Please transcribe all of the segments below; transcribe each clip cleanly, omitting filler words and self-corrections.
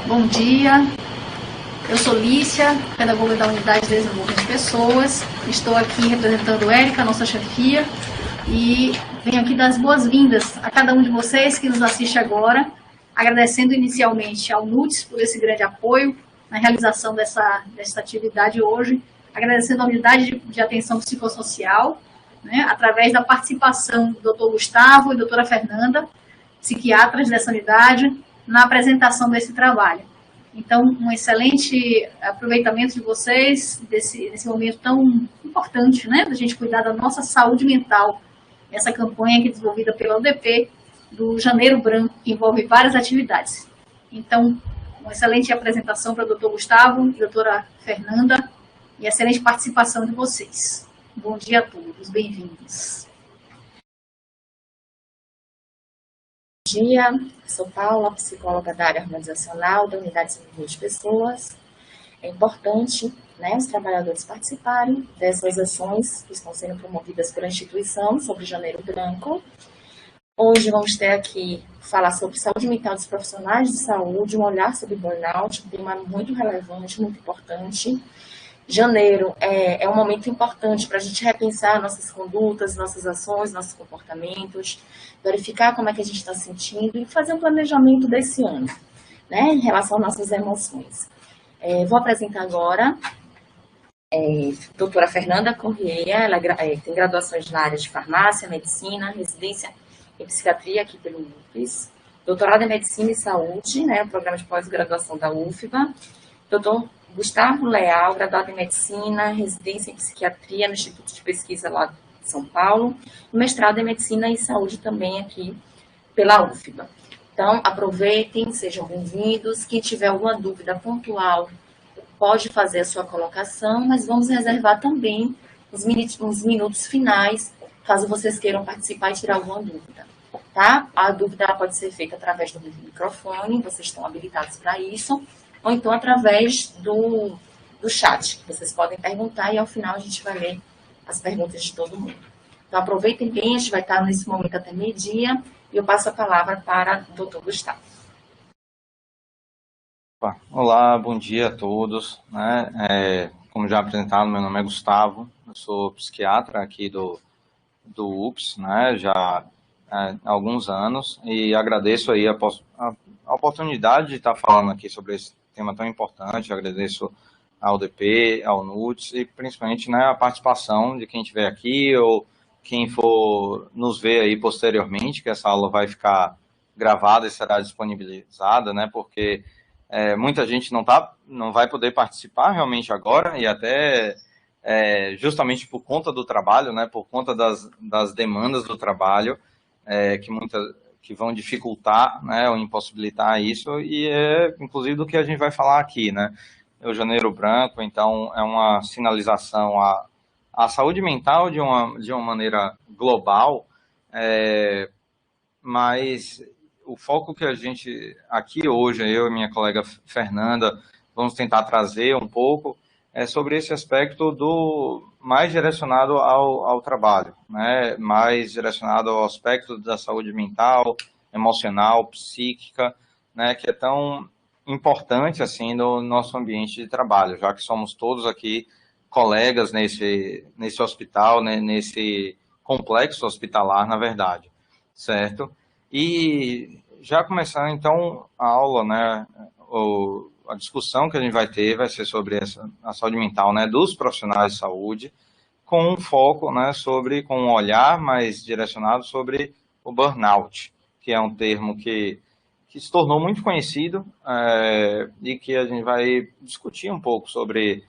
Bom dia, eu sou Lícia, pedagoga da Unidade de Desenvolvimento de Pessoas. Estou aqui representando Érica, nossa chefia, e venho aqui dar as boas-vindas a cada um de vocês que nos assiste agora, agradecendo inicialmente ao NUTS por esse grande apoio na realização dessa atividade hoje, agradecendo a Unidade de Atenção Psicossocial, através da participação do Dr. Gustavo e da doutora Fernanda, psiquiatras dessa unidade, na apresentação desse trabalho. Então, um excelente aproveitamento de vocês, desse momento tão importante, da gente cuidar da nossa saúde mental, essa campanha que é desenvolvida pela UDP, do Janeiro Branco, que envolve várias atividades. Então, uma excelente apresentação para o Dr. Gustavo e a doutora Fernanda, e excelente participação de vocês. Bom dia a todos, bem-vindos. Bom dia, sou Paula, psicóloga da área organizacional da Unidade de Desenvolvimento de Pessoas. É importante, os trabalhadores participarem dessas ações que estão sendo promovidas pela instituição sobre Janeiro Branco. Hoje vamos ter aqui falar sobre saúde mental dos profissionais de saúde, um olhar sobre burnout, um tema muito relevante, muito importante. Janeiro é um momento importante para a gente repensar nossas condutas, nossas ações, nossos comportamentos, verificar como é que a gente está se sentindo e fazer um planejamento desse ano, em relação às nossas emoções. Vou apresentar agora a doutora Fernanda Corrêa, ela tem graduações na área de farmácia, medicina, residência em psiquiatria aqui pelo UFES, doutorado em medicina e saúde, programa de pós-graduação da UFBA, doutor Gustavo Leal, graduado em Medicina, residência em Psiquiatria no Instituto de Pesquisa lá de São Paulo, e mestrado em Medicina e Saúde também aqui pela UFBA. Então, aproveitem, sejam bem-vindos. Quem tiver alguma dúvida pontual pode fazer a sua colocação, mas vamos reservar também uns minutos finais, caso vocês queiram participar e tirar alguma dúvida. Tá? A dúvida pode ser feita através do microfone, vocês estão habilitados para isso, ou então através do chat, que vocês podem perguntar e ao final a gente vai ler as perguntas de todo mundo. Então aproveitem bem, a gente vai estar nesse momento até meio-dia e eu passo a palavra para o Dr. Gustavo. Olá, bom dia a todos. Como já apresentado, meu nome é Gustavo, eu sou psiquiatra aqui do UPS, já há alguns anos, e agradeço aí a oportunidade de estar falando aqui sobre esse tema tão importante. Agradeço ao UDP, ao NUTS e principalmente a participação de quem estiver aqui ou quem for nos ver aí posteriormente, que essa aula vai ficar gravada e será disponibilizada, porque muita gente não vai poder participar realmente agora e até justamente por conta do trabalho, por conta das demandas do trabalho, que vão dificultar, ou impossibilitar isso, e inclusive do que a gente vai falar aqui, O Janeiro Branco, então, é uma sinalização à saúde mental de uma maneira global, mas o foco que a gente, aqui hoje, eu e minha colega Fernanda, vamos tentar trazer um pouco, sobre esse aspecto mais direcionado ao trabalho, mais direcionado ao aspecto da saúde mental, emocional, psíquica, que é tão importante assim no nosso ambiente de trabalho, já que somos todos aqui colegas nesse hospital, nesse complexo hospitalar, na verdade, certo? E já começando com a aula, a discussão que a gente vai ter vai ser sobre a saúde mental, dos profissionais de saúde, com um foco, com um olhar mais direcionado sobre o burnout, que é um termo que se tornou muito conhecido e que a gente vai discutir um pouco sobre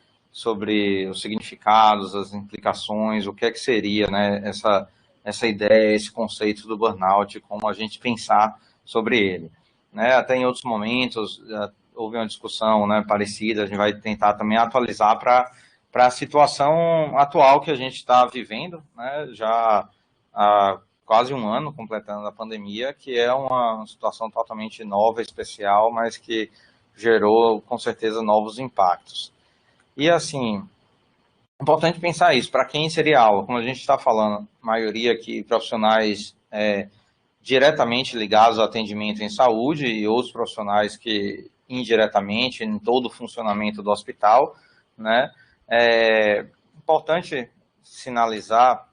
os significados, as implicações, o que é que seria, essa ideia, esse conceito do burnout, como a gente pensar sobre ele. Até em outros momentos houve uma discussão parecida, a gente vai tentar também atualizar para a situação atual que a gente está vivendo, já há quase um ano completando a pandemia, que é uma situação totalmente nova, especial, mas que gerou com certeza novos impactos. E assim, importante pensar isso, para quem seria a aula, como a gente está falando, maioria aqui profissionais diretamente ligados ao atendimento em saúde e outros profissionais que indiretamente em todo o funcionamento do hospital, né? É importante sinalizar,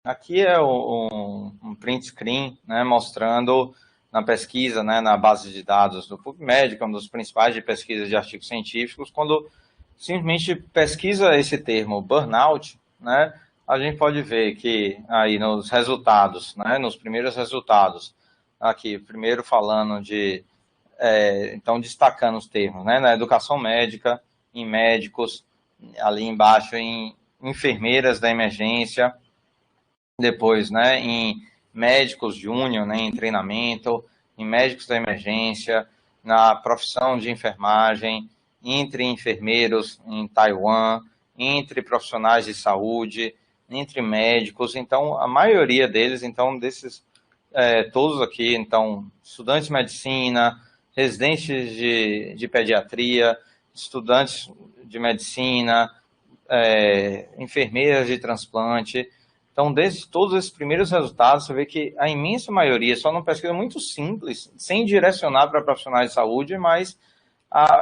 aqui é um print screen, né, mostrando na pesquisa, né, na base de dados do PubMed, que é um dos principais de pesquisa de artigos científicos, quando simplesmente pesquisa esse termo burnout, né, a gente pode ver que aí nos resultados, né, nos primeiros resultados, aqui, primeiro falando de, então destacando os termos, né, na educação médica, em médicos, ali embaixo em enfermeiras da emergência, depois, né, em médicos júnior, né, em treinamento, em médicos da emergência, na profissão de enfermagem, entre enfermeiros em Taiwan, entre profissionais de saúde, entre médicos. Então, a maioria deles, então, desses, todos aqui, então, estudantes de medicina, residentes de pediatria, estudantes de medicina, enfermeiras de transplante. Então, desde todos esses primeiros resultados, você vê que a imensa maioria, só numa pesquisa muito simples, sem direcionar para profissionais de saúde, mas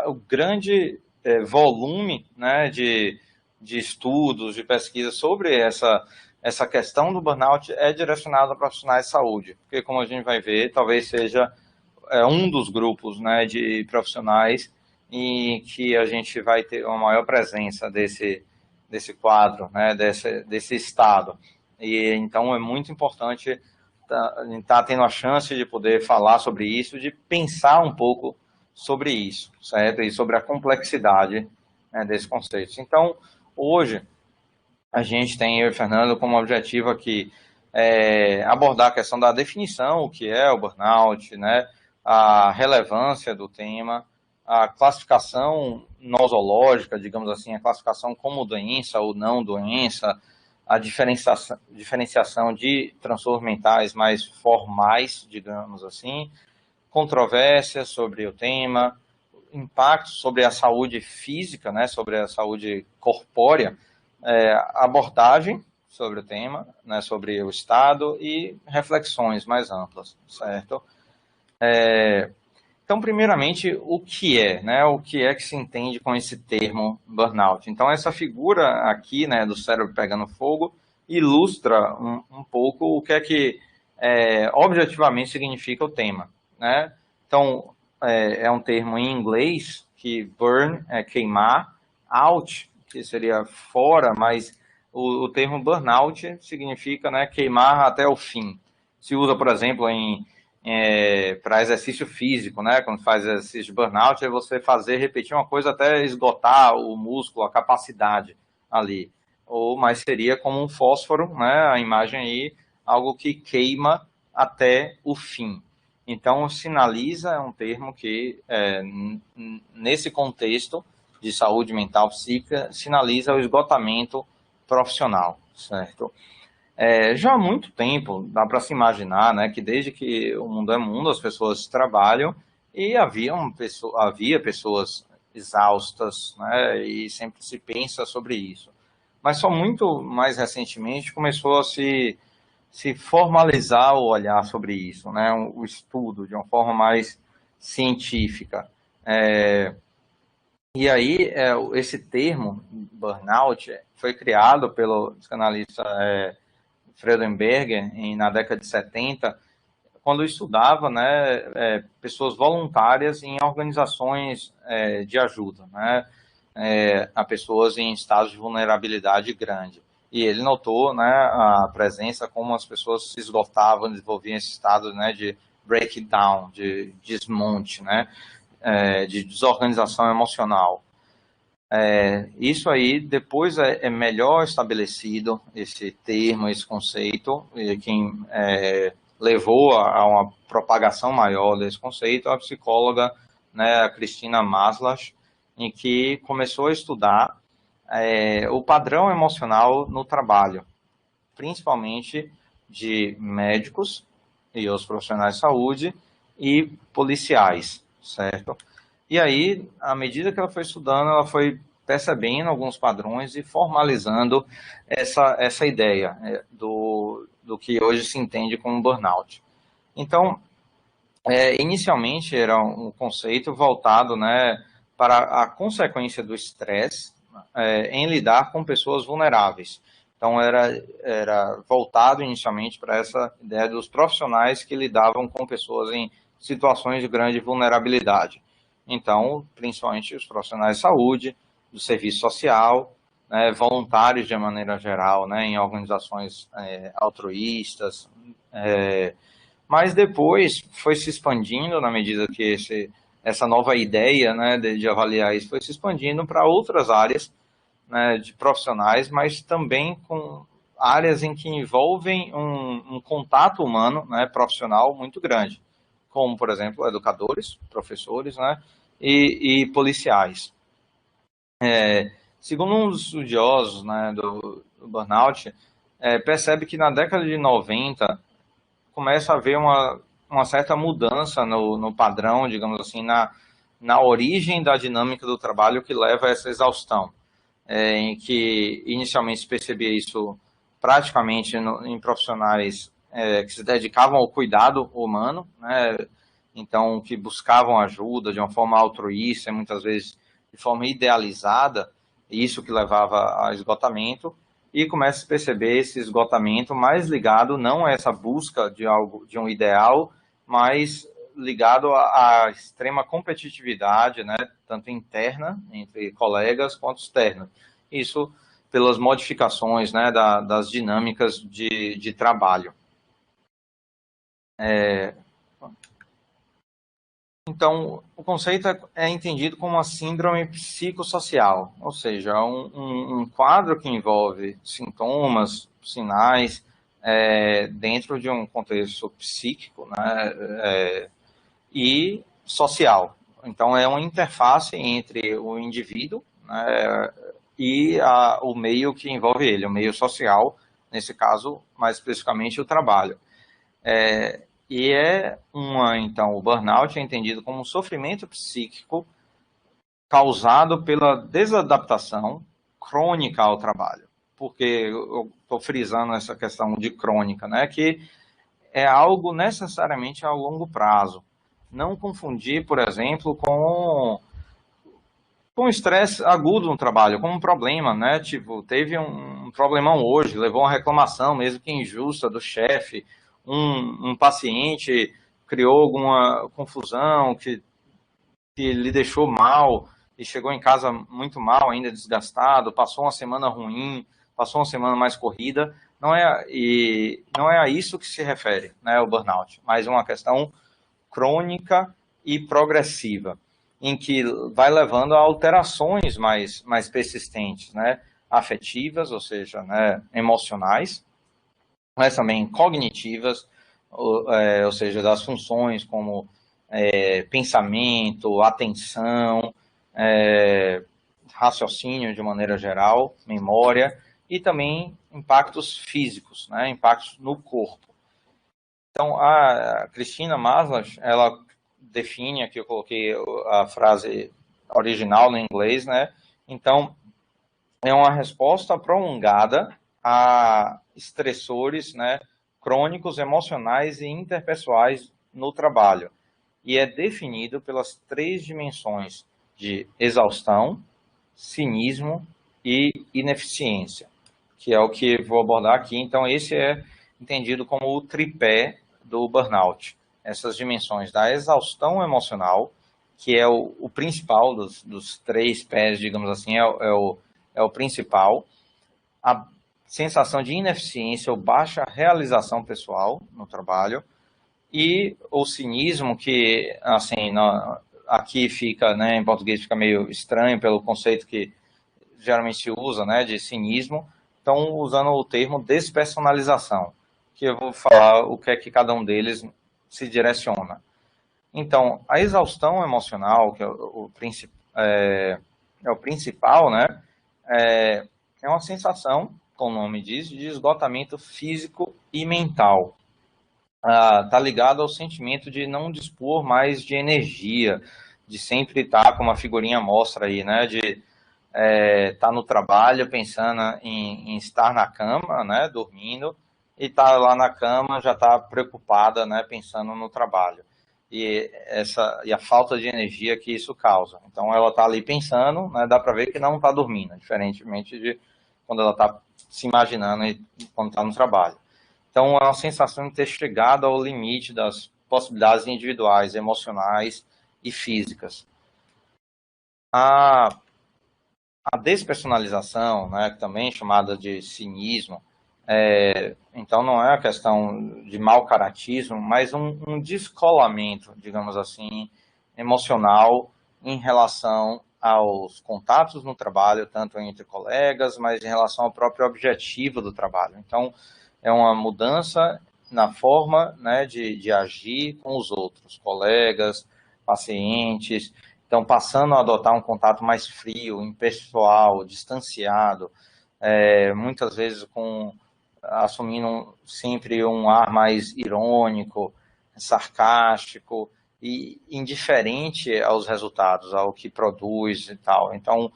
o grande volume, né, de estudos, de pesquisa sobre essa questão do burnout é direcionado a profissionais de saúde, porque, como a gente vai ver, talvez seja um dos grupos, né, de profissionais em que a gente vai ter uma maior presença desse quadro, né, desse estado. E então é muito importante estar tendo a chance de poder falar sobre isso, de pensar um pouco sobre isso, certo? E sobre a complexidade, né, desse conceito. Então, hoje, a gente tem, eu e o Fernando, como objetivo aqui abordar a questão da definição, o que é o burnout, né, a relevância do tema, a classificação nosológica, digamos assim, a classificação como doença ou não doença, a diferenciação de transtornos mentais mais formais, digamos assim, controvérsias sobre o tema, impactos sobre a saúde física, né, sobre a saúde corpórea, abordagem sobre o tema, né, sobre o estado e reflexões mais amplas, certo? Então, primeiramente, o que é, né? O que é que se entende com esse termo burnout? Então, essa figura aqui, né, do cérebro pegando fogo, ilustra um pouco o que é que objetivamente significa o tema, né? Então, é um termo em inglês que burn é queimar, out, que seria fora, mas o termo burnout significa, né, queimar até o fim. Se usa, por exemplo, para exercício físico, né? Quando faz exercício de burnout, é você repetir uma coisa até esgotar o músculo, a capacidade ali. Mas seria como um fósforo, né? A imagem aí, algo que queima até o fim. Então, sinaliza é um termo que, nesse contexto de saúde mental psíquica, sinaliza o esgotamento profissional, certo? Já há muito tempo, dá para se imaginar, né, que desde que o mundo é mundo, as pessoas trabalham e havia pessoas exaustas, né, e sempre se pensa sobre isso. Mas só muito mais recentemente começou a se formalizar o olhar sobre isso, né, o estudo de uma forma mais científica. E aí, esse termo, burnout, foi criado pelo psicanalista Freudenberger, na década de 70, quando estudava, né, pessoas voluntárias em organizações de ajuda, né, a pessoas em estados de vulnerabilidade grande. E ele notou, né, a presença, como as pessoas se esgotavam, desenvolviam esse estado, né, de breakdown, de desmonte, né, de desorganização emocional. Isso aí depois é melhor estabelecido, esse termo, esse conceito, e quem levou a uma propagação maior desse conceito é a psicóloga, né, a Cristina Maslach, em que começou a estudar o padrão emocional no trabalho, principalmente de médicos e os profissionais de saúde e policiais, certo? E aí, à medida que ela foi estudando, ela foi percebendo alguns padrões e formalizando essa ideia do que hoje se entende como burnout. Então, Inicialmente era um conceito voltado, né, para a consequência do estresse em lidar com pessoas vulneráveis. Então era voltado inicialmente para essa ideia dos profissionais que lidavam com pessoas em situações de grande vulnerabilidade. Então, principalmente os profissionais de saúde, do serviço social, né, voluntários de maneira geral, né, em organizações altruístas, mas depois foi se expandindo na medida que essa nova ideia, né, de avaliar isso foi se expandindo para outras áreas, né, de profissionais, mas também com áreas em que envolvem um contato humano, né, profissional muito grande, como, por exemplo, educadores, professores, né, e policiais. Segundo um dos estudiosos, né, do burnout, percebe que na década de 90 começa a haver uma certa mudança no padrão, digamos assim, na origem da dinâmica do trabalho que leva a essa exaustão, em que inicialmente se percebia isso praticamente em profissionais que se dedicavam ao cuidado humano, né, então que buscavam ajuda de uma forma altruísta, muitas vezes de forma idealizada, isso que levava a esgotamento, e começa a se perceber esse esgotamento mais ligado não a essa busca de algo, de um ideal, mas ligado à extrema competitividade, né, tanto interna entre colegas quanto externa. Isso pelas modificações, né, das dinâmicas de trabalho. Então, o conceito é entendido como uma síndrome psicossocial, ou seja, um quadro que envolve sintomas, sinais, dentro de um contexto psíquico, né, e social. Então, é uma interface entre o indivíduo, né, e o meio que envolve ele, o meio social, nesse caso, mais especificamente, o trabalho. Então, o burnout é entendido como um sofrimento psíquico causado pela desadaptação crônica ao trabalho. Porque eu estou frisando essa questão de crônica, né? Que é algo necessariamente a longo prazo. Não confundir, por exemplo, com estresse agudo no trabalho, com um problema, né? Tipo, teve um problemão hoje, levou uma reclamação, mesmo que injusta, do chefe, um paciente criou alguma confusão que lhe deixou mal e chegou em casa muito mal, ainda desgastado, passou uma semana ruim, passou uma semana mais corrida, não é a isso que se refere, né, o burnout, mas uma questão crônica e progressiva, em que vai levando a alterações mais persistentes, né, afetivas, ou seja, né, emocionais, mas também cognitivas, ou seja, das funções como pensamento, atenção, raciocínio de maneira geral, memória, e também impactos físicos, né, impactos no corpo. Então, a Cristina Maslow, ela define, aqui eu coloquei a frase original no inglês, né, então, é uma resposta prolongada a estressores, né, crônicos, emocionais e interpessoais no trabalho. E é definido pelas 3 dimensões de exaustão, cinismo e ineficiência, que é o que vou abordar aqui. Então, esse é entendido como o tripé do burnout. Essas dimensões da exaustão emocional, que é o principal dos 3 pés, digamos assim, é o principal. A sensação de ineficiência ou baixa realização pessoal no trabalho, e o cinismo, que assim, aqui fica, né, em português fica meio estranho pelo conceito que geralmente se usa, né, de cinismo, então usando o termo despersonalização, que eu vou falar o que é que cada um deles se direciona. Então, a exaustão emocional, que é o principal, né, é uma sensação, como o nome diz, de esgotamento físico e mental. Está ligado ao sentimento de não dispor mais de energia, de sempre estar com uma figurinha à mostra aí, né, de estar no trabalho pensando em estar na cama, né, dormindo, e estar lá na cama já está preocupada, né, pensando no trabalho. e a falta de energia que isso causa. Então, ela está ali pensando, né, dá para ver que não está dormindo, diferentemente de quando ela está se imaginando e quando está no trabalho. Então, é uma sensação de ter chegado ao limite das possibilidades individuais, emocionais e físicas. A despersonalização, né, também chamada de cinismo, então não é uma questão de mau caratismo, mas um descolamento, digamos assim, emocional em relação aos contatos no trabalho, tanto entre colegas, mas em relação ao próprio objetivo do trabalho. Então, é uma mudança na forma, né, de agir com os outros, colegas, pacientes. Então, passando a adotar um contato mais frio, impessoal, distanciado, muitas vezes assumindo sempre um ar mais irônico, sarcástico e indiferente aos resultados, ao que produz e tal. Então,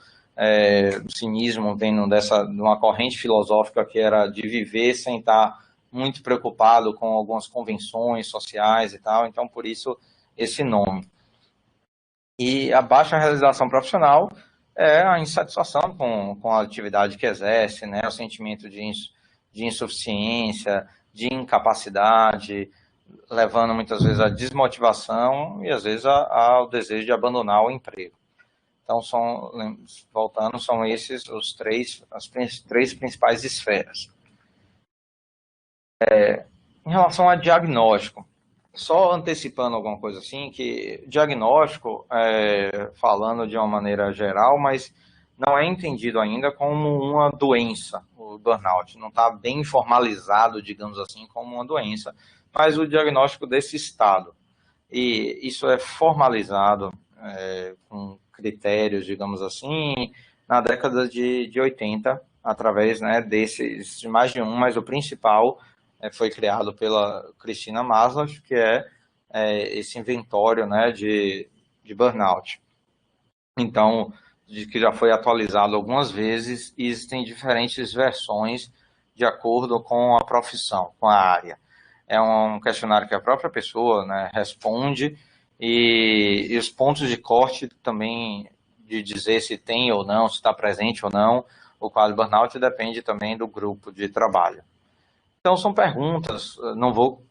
o cinismo vem de uma corrente filosófica que era de viver sem estar muito preocupado com algumas convenções sociais e tal, então por isso esse nome. E a baixa realização profissional é a insatisfação com a atividade que exerce, né? O sentimento de insuficiência, de incapacidade, levando muitas vezes à desmotivação e às vezes ao desejo de abandonar o emprego. Então, são esses as três principais esferas. Em relação a diagnóstico, só antecipando alguma coisa assim, que diagnóstico, falando de uma maneira geral, mas não é entendido ainda como uma doença, o burnout. Não está bem formalizado, digamos assim, como uma doença, mas o diagnóstico desse estado. E isso é formalizado com critérios, digamos assim, na década de 80, através, né, desses, mais de um, mas o principal foi criado pela Cristina Maslow, que é esse inventório, né, de burnout. Então, que já foi atualizado algumas vezes e existem diferentes versões de acordo com a profissão, com a área. É um questionário que a própria pessoa, né, responde e os pontos de corte também de dizer se tem ou não, se está presente ou não o quadro burnout depende também do grupo de trabalho. Então, são perguntas, não vou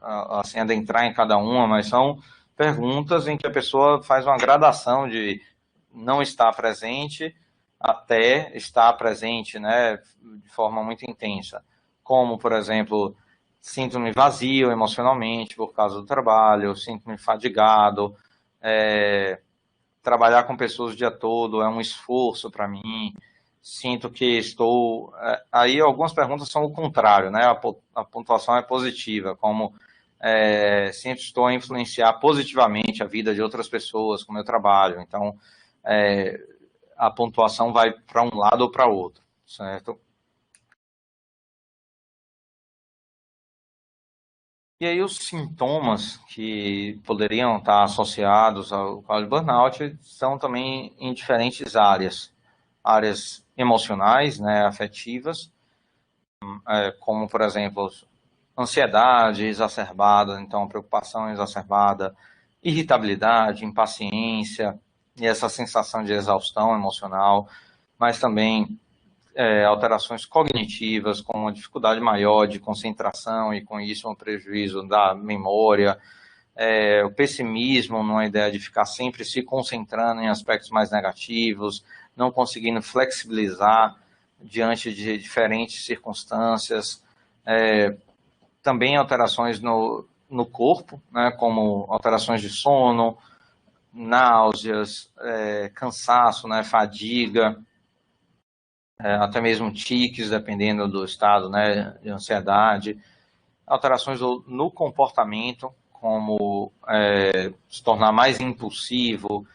assim, adentrar em cada uma, mas são perguntas em que a pessoa faz uma gradação de não estar presente até estar presente, né, de forma muito intensa. Como, por exemplo, sinto-me vazio emocionalmente por causa do trabalho, sinto-me fadigado, trabalhar com pessoas o dia todo é um esforço para mim, sinto que estou... Aí algumas perguntas são o contrário, né? A pontuação é positiva, como sempre estou a influenciar positivamente a vida de outras pessoas com o meu trabalho. Então, a pontuação vai para um lado ou para outro, certo? E aí os sintomas que poderiam estar associados ao quadro de burnout são também em diferentes áreas. Áreas emocionais, né, afetivas, como, por exemplo, ansiedade exacerbada, então preocupação exacerbada, irritabilidade, impaciência e essa sensação de exaustão emocional, mas também alterações cognitivas, com uma dificuldade maior de concentração e com isso um prejuízo da memória, o pessimismo numa ideia de ficar sempre se concentrando em aspectos mais negativos, não conseguindo flexibilizar diante de diferentes circunstâncias, também alterações no corpo, né, como alterações de sono, náuseas, cansaço, né, fadiga, até mesmo tiques, dependendo do estado, né, de ansiedade, alterações no comportamento, como se tornar mais impulsivo,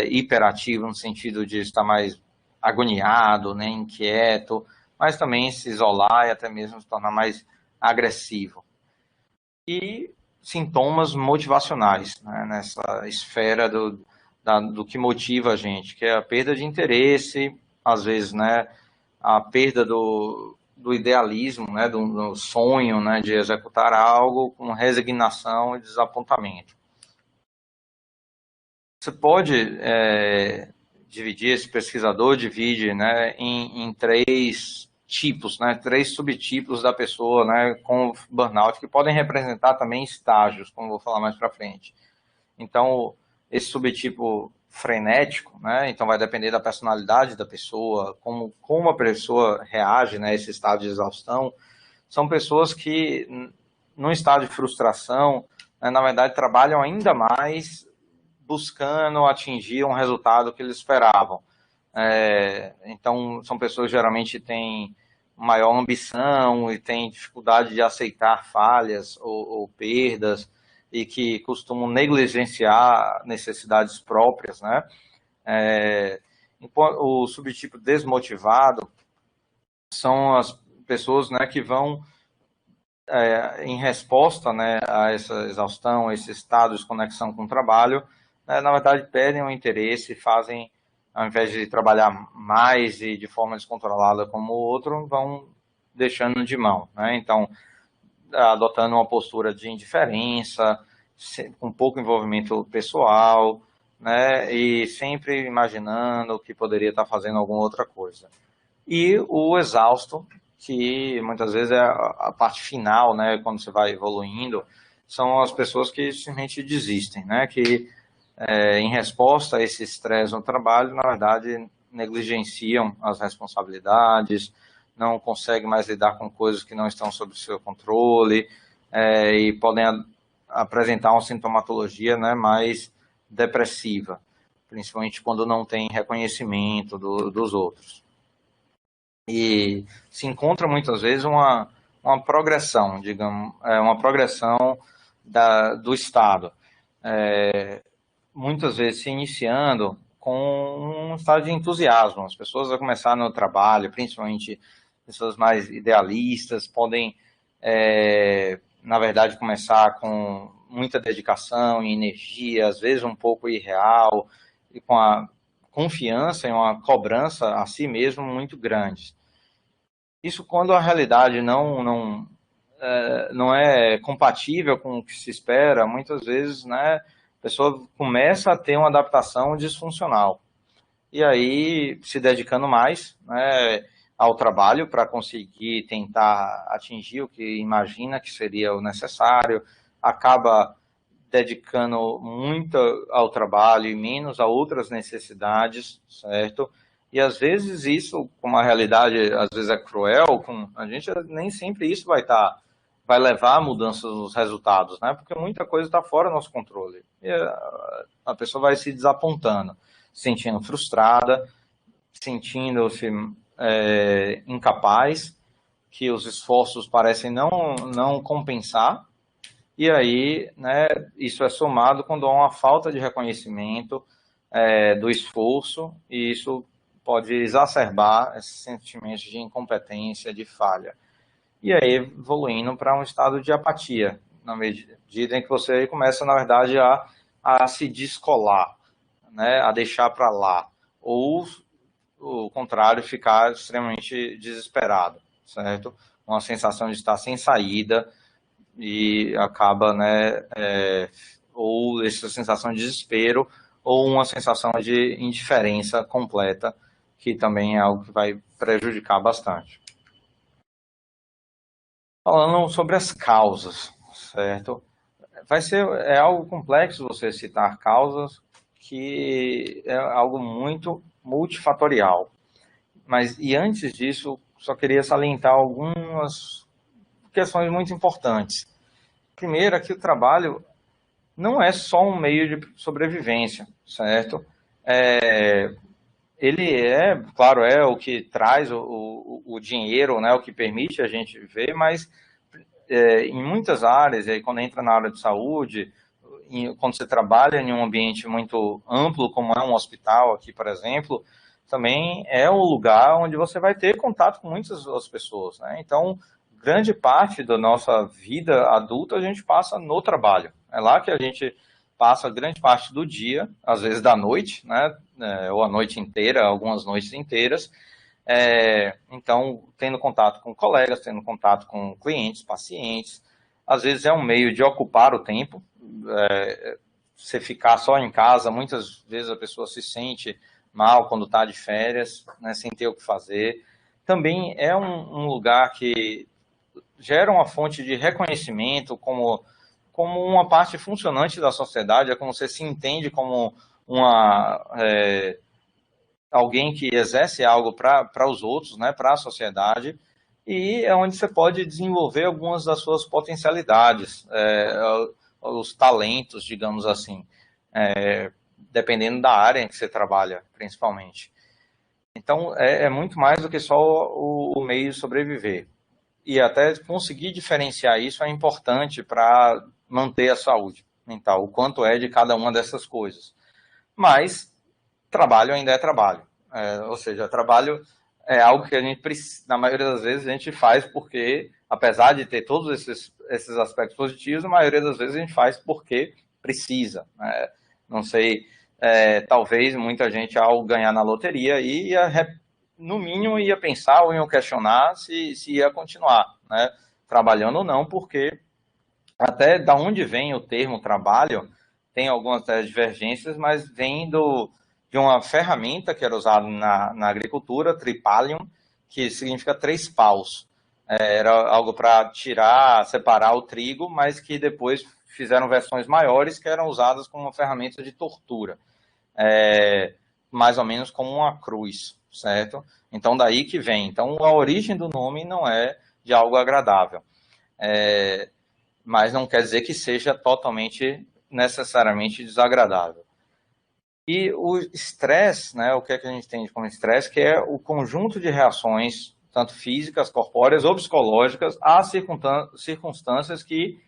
hiperativo, no sentido de estar mais agoniado, né, inquieto, mas também se isolar e até mesmo se tornar mais agressivo. E sintomas motivacionais, né, nessa esfera do que motiva a gente, que é a perda de interesse, às vezes, né, a perda do idealismo, né, do sonho, né, de executar algo com resignação e desapontamento. Você pode dividir, esse pesquisador divide, né, em três tipos, né, três subtipos da pessoa, né, com burnout, que podem representar também estágios, como eu vou falar mais para frente. Então, esse subtipo frenético, né, então vai depender da personalidade da pessoa, como a pessoa reage, né, a esse estado de exaustão. São pessoas que, num estado de frustração, né, na verdade, trabalham ainda mais buscando atingir um resultado que eles esperavam. Então, são pessoas que geralmente têm maior ambição e têm dificuldade de aceitar falhas ou perdas e que costumam negligenciar necessidades próprias, né? O subtipo desmotivado são as pessoas, né, que vão, em resposta, né, a essa exaustão, a esse estado de desconexão com o trabalho, na verdade, perdem o interesse, fazem, ao invés de trabalhar mais e de forma descontrolada como o outro, vão deixando de mão, né? Então, adotando uma postura de indiferença, com pouco envolvimento pessoal, né? E sempre imaginando que poderia estar fazendo alguma outra coisa. E o exausto, que muitas vezes é a parte final, né? Quando você vai evoluindo, são as pessoas que simplesmente desistem, né? Que em resposta a esse estresse no trabalho, na verdade, negligenciam as responsabilidades, não conseguem mais lidar com coisas que não estão sob seu controle, e podem apresentar uma sintomatologia, né, mais depressiva, principalmente quando não tem reconhecimento dos outros. E se encontra muitas vezes uma progressão, digamos, uma progressão do estado. Muitas vezes se iniciando com um estado de entusiasmo. As pessoas vão começar no trabalho, principalmente pessoas mais idealistas, podem, na verdade, começar com muita dedicação e energia, às vezes um pouco irreal, e com a confiança e uma cobrança a si mesmo muito grandes. Isso quando a realidade não é compatível com o que se espera, muitas vezes, né, a pessoa começa a ter uma adaptação disfuncional. E aí, se dedicando mais, né, ao trabalho para conseguir tentar atingir o que imagina que seria o necessário, acaba dedicando muito ao trabalho e menos a outras necessidades, certo? E às vezes isso, como a realidade às vezes é cruel, com a gente nem sempre isso vai levar a mudanças nos resultados, né? Porque muita coisa está fora do nosso controle. E a pessoa vai se desapontando, se sentindo frustrada, sentindo-se incapaz, que os esforços parecem não compensar, e aí, né, isso é somado quando há uma falta de reconhecimento do esforço, e isso pode exacerbar esses sentimentos de incompetência, de falha. E aí evoluindo para um estado de apatia, na medida em que você começa, na verdade, a se descolar, né, a deixar para lá, ou o contrário, ficar extremamente desesperado, certo? Uma sensação de estar sem saída e acaba, né, ou essa sensação de desespero, ou uma sensação de indiferença completa, que também é algo que vai prejudicar bastante. Falando sobre as causas, certo? É algo complexo você citar causas, que é algo muito multifatorial. E antes disso, só queria salientar algumas questões muito importantes. Primeiro, é que o trabalho não é só um meio de sobrevivência, certo? Ele claro, é o que traz o dinheiro, né, o que permite a gente ver, mas em muitas áreas, e aí quando entra na área de saúde, quando você trabalha em um ambiente muito amplo, como é um hospital aqui, por exemplo, também é um lugar onde você vai ter contato com muitas outras pessoas, né? Então, grande parte da nossa vida adulta a gente passa no trabalho. É lá que a gente passa grande parte do dia, às vezes da noite, né? Ou a noite inteira, algumas noites inteiras, Então, tendo contato com colegas, tendo contato com clientes, pacientes, às vezes é um meio de ocupar o tempo. Você ficar só em casa, muitas vezes a pessoa se sente mal quando está de férias, né, sem ter o que fazer. Também é um lugar que gera uma fonte de reconhecimento como uma parte funcionante da sociedade, é como você se entende como alguém que exerce algo para os outros, né, para a sociedade, e é onde você pode desenvolver algumas das suas potencialidades, os talentos, digamos assim, dependendo da área em que você trabalha, principalmente. Então, é muito mais do que só o meio de sobreviver. E até conseguir diferenciar isso é importante para manter a saúde mental, o quanto é de cada uma dessas coisas. Mas trabalho ainda é trabalho. Ou seja, trabalho é algo que a gente, na maioria das vezes, a gente faz porque, apesar de ter todos esses aspectos positivos, a maioria das vezes a gente faz porque precisa. Né? Não sei, talvez muita gente, ao ganhar na loteria, no mínimo ia pensar ou ia questionar se ia continuar, né? Trabalhando ou não, porque até da onde vem o termo trabalho, tem algumas divergências, mas vem de uma ferramenta que era usada na agricultura, tripalium, que significa 3 paus. Era algo para separar o trigo, mas que depois fizeram versões maiores que eram usadas como uma ferramenta de tortura. Mais ou menos como uma cruz, certo? Então, daí que vem. Então, a origem do nome não é de algo agradável. Mas não quer dizer que seja totalmente, necessariamente desagradável. E o estresse, né, o que é que a gente tem como estresse, que é o conjunto de reações, tanto físicas, corpóreas ou psicológicas, a circunstâncias que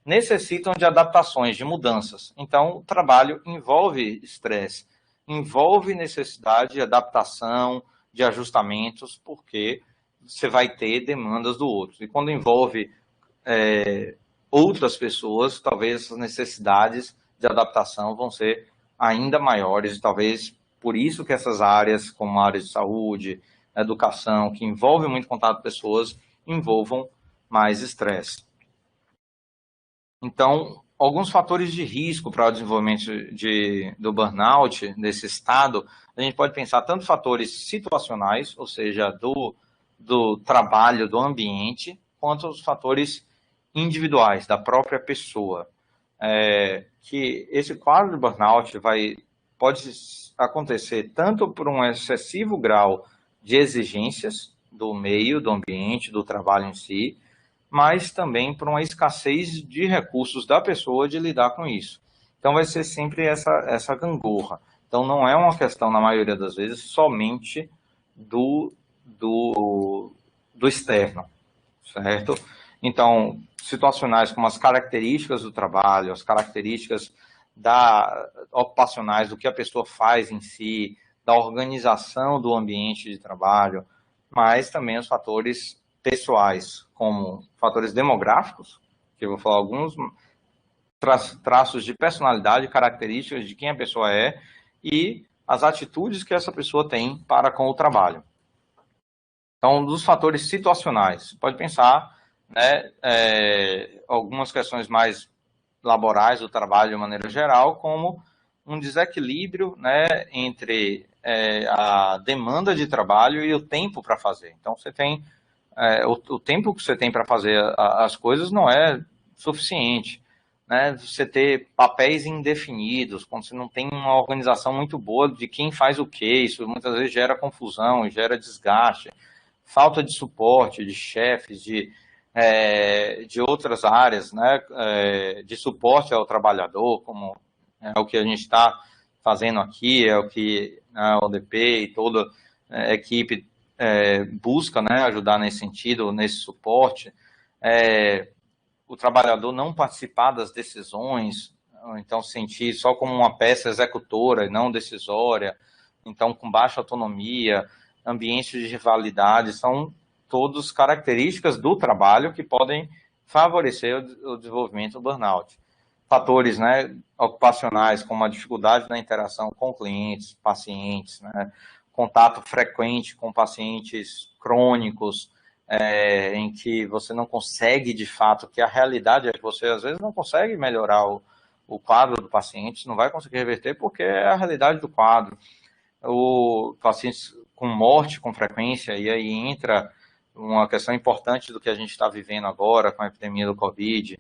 necessitam de adaptações, de mudanças. Então, o trabalho envolve estresse, envolve necessidade de adaptação, de ajustamentos, porque você vai ter demandas do outro. E quando envolve outras pessoas, talvez as necessidades de adaptação vão ser ainda maiores, e talvez por isso que essas áreas, como a área de saúde, educação, que envolvem muito contato com pessoas, envolvam mais estresse. Então, alguns fatores de risco para o desenvolvimento do burnout, desse estado, a gente pode pensar tanto fatores situacionais, ou seja, do trabalho, do ambiente, quanto os fatores individuais, da própria pessoa. Que esse quadro de burnout pode acontecer tanto por um excessivo grau de exigências do meio, do ambiente, do trabalho em si, mas também por uma escassez de recursos da pessoa de lidar com isso. Então vai ser sempre essa gangorra. Então não é uma questão, na maioria das vezes, somente do externo, certo? Então, situacionais como as características do trabalho, as características ocupacionais, do que a pessoa faz em si, da organização do ambiente de trabalho, mas também os fatores pessoais, como fatores demográficos, que eu vou falar alguns traços de personalidade, características de quem a pessoa é, e as atitudes que essa pessoa tem para com o trabalho. Então, dos fatores situacionais, pode pensar, né, algumas questões mais laborais do trabalho de maneira geral, como um desequilíbrio, né, entre a demanda de trabalho e o tempo para fazer. Então, você tem o tempo que você tem para fazer as coisas não é suficiente. Né? Você ter papéis indefinidos, quando você não tem uma organização muito boa de quem faz o quê, isso muitas vezes gera confusão, gera desgaste, falta de suporte de chefes, de outras áreas, né? De suporte ao trabalhador, como é o que a gente está fazendo aqui, é o que a ODP e toda a equipe busca, né, ajudar nesse sentido, nesse suporte. O trabalhador não participar das decisões, então sentir só como uma peça executora e não decisória, então com baixa autonomia, ambientes de rivalidade, são todas características do trabalho que podem favorecer o desenvolvimento do burnout. Fatores, né, ocupacionais, como a dificuldade na interação com clientes, pacientes, né, contato frequente com pacientes crônicos, em que você não consegue, de fato, que a realidade é que você, às vezes, não consegue melhorar o quadro do paciente, não vai conseguir reverter, porque é a realidade do quadro. O pacientes com morte com frequência, e aí entra uma questão importante do que a gente está vivendo agora com a epidemia do Covid,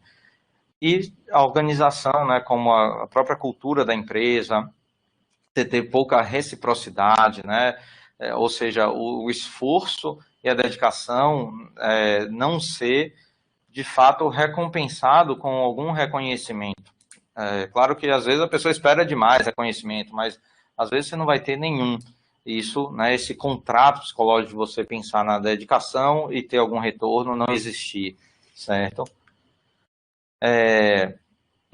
e a organização, né, como a própria cultura da empresa, você ter pouca reciprocidade, né, ou seja, o esforço e a dedicação não ser, de fato, recompensado com algum reconhecimento. Claro que às vezes a pessoa espera demais reconhecimento, mas às vezes você não vai ter nenhum. Isso, né, esse contrato psicológico de você pensar na dedicação e ter algum retorno não existir, certo?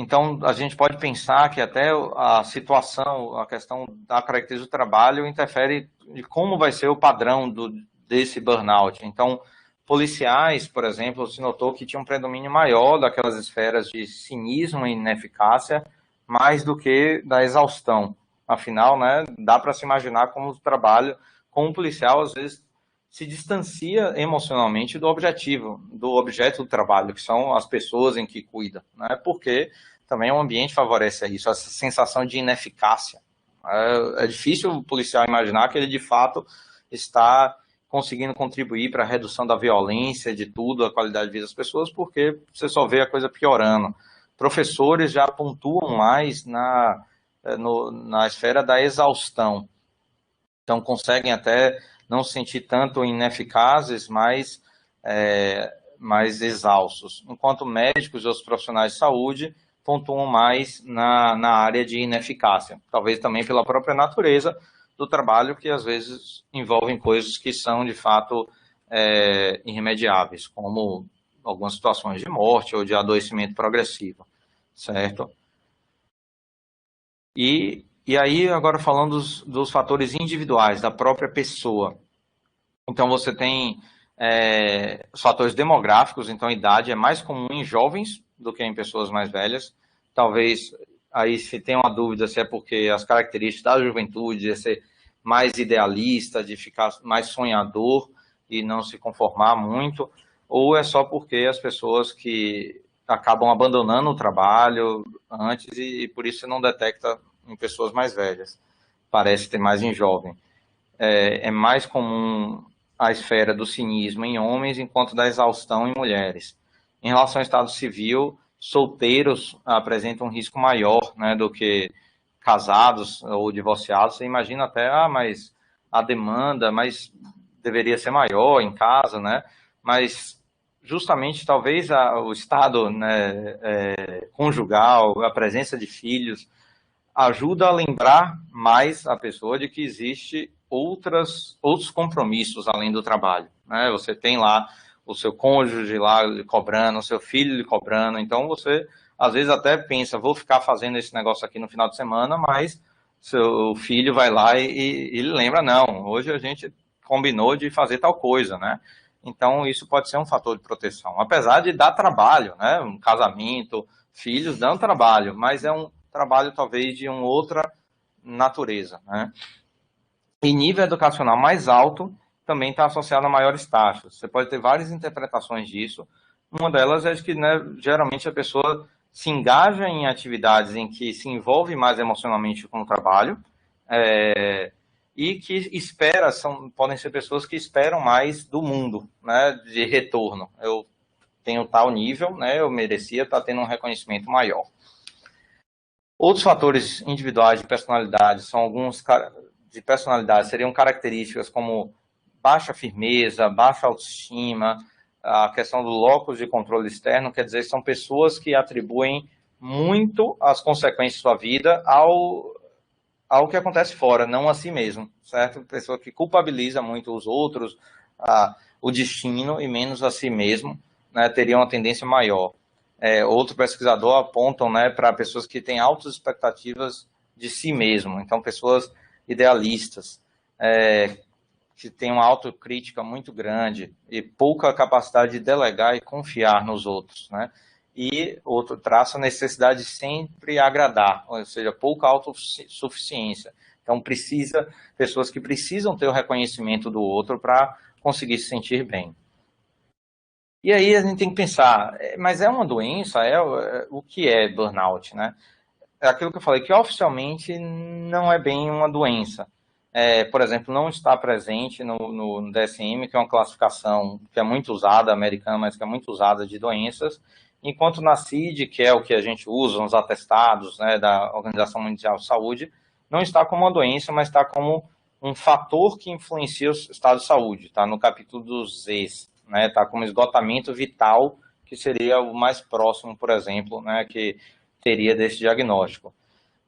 Então, a gente pode pensar que até a situação, a questão da característica do trabalho interfere de como vai ser o padrão desse burnout. Então, policiais, por exemplo, se notou que tinha um predomínio maior daquelas esferas de cinismo e ineficácia, mais do que da exaustão. Afinal, né, dá para se imaginar como o trabalho com um policial, às vezes, se distancia emocionalmente do objetivo, do objeto do trabalho, que são as pessoas em que cuida, né? Porque também o ambiente favorece isso, essa sensação de ineficácia. É difícil o policial imaginar que ele, de fato, está conseguindo contribuir para a redução da violência, de tudo, a qualidade de vida das pessoas, porque você só vê a coisa piorando. Professores já pontuam mais na esfera da exaustão. Então, conseguem até não se sentir tanto ineficazes, mas mais exaustos. Enquanto médicos e outros profissionais de saúde pontuam mais na área de ineficácia. Talvez também pela própria natureza do trabalho, que às vezes envolvem coisas que são, de fato, irremediáveis, como algumas situações de morte ou de adoecimento progressivo, certo? E aí, agora falando dos fatores individuais, da própria pessoa. Então, você tem os fatores demográficos, então a idade é mais comum em jovens do que em pessoas mais velhas. Talvez, aí se tem uma dúvida se é porque as características da juventude de ser mais idealista, de ficar mais sonhador e não se conformar muito, ou é só porque as pessoas que acabam abandonando o trabalho antes e por isso você não detecta em pessoas mais velhas. Parece ter mais em jovem. É mais comum a esfera do cinismo em homens, enquanto da exaustão em mulheres. Em relação ao estado civil, solteiros apresentam um risco maior, né, do que casados ou divorciados. Você imagina até, mas a demanda deveria ser maior em casa, né? Mas justamente talvez o estado, né, conjugal, a presença de filhos, ajuda a lembrar mais a pessoa de que existe outros compromissos além do trabalho, né? Você tem lá o seu cônjuge lá lhe cobrando, o seu filho lhe cobrando, então você às vezes até pensa, vou ficar fazendo esse negócio aqui no final de semana, mas seu filho vai lá e lembra, não, hoje a gente combinou de fazer tal coisa, né? Então isso pode ser um fator de proteção, apesar de dar trabalho, né? Um casamento, filhos dão trabalho, mas é um trabalho talvez de uma outra natureza, né? E nível educacional mais alto também está associado a maiores taxas. Você pode ter várias interpretações disso. Uma delas é que, né, geralmente a pessoa se engaja em atividades em que se envolve mais emocionalmente com o trabalho e que podem ser pessoas que esperam mais do mundo, né, de retorno. Eu tenho tal nível, né, eu merecia estar tendo um reconhecimento maior. Outros fatores individuais de personalidade são alguns de personalidade, seriam características como baixa firmeza, baixa autoestima, a questão do locus de controle externo, quer dizer, são pessoas que atribuem muito as consequências da sua vida ao que acontece fora, não a si mesmo, certo? Pessoa que culpabiliza muito os outros, o destino e menos a si mesmo, né, teria uma tendência maior. Outro pesquisador apontam, né, para pessoas que têm altas expectativas de si mesmo, então pessoas idealistas, que têm uma autocrítica muito grande e pouca capacidade de delegar e confiar nos outros, né? E outro traço, a necessidade de sempre agradar, ou seja, pouca autossuficiência. Então, pessoas que precisam ter o reconhecimento do outro para conseguir se sentir bem. E aí a gente tem que pensar, mas é uma doença? O que é burnout, né? É aquilo que eu falei, que oficialmente não é bem uma doença. Por exemplo, não está presente no DSM, que é uma classificação que é muito usada, americana, mas que é muito usada de doenças, enquanto na CID, que é o que a gente usa nos atestados, né, da Organização Mundial de Saúde, não está como uma doença, mas está como um fator que influencia o estado de saúde, está no capítulo dos Zs, né, está como esgotamento vital, que seria o mais próximo, por exemplo, né, que teria desse diagnóstico.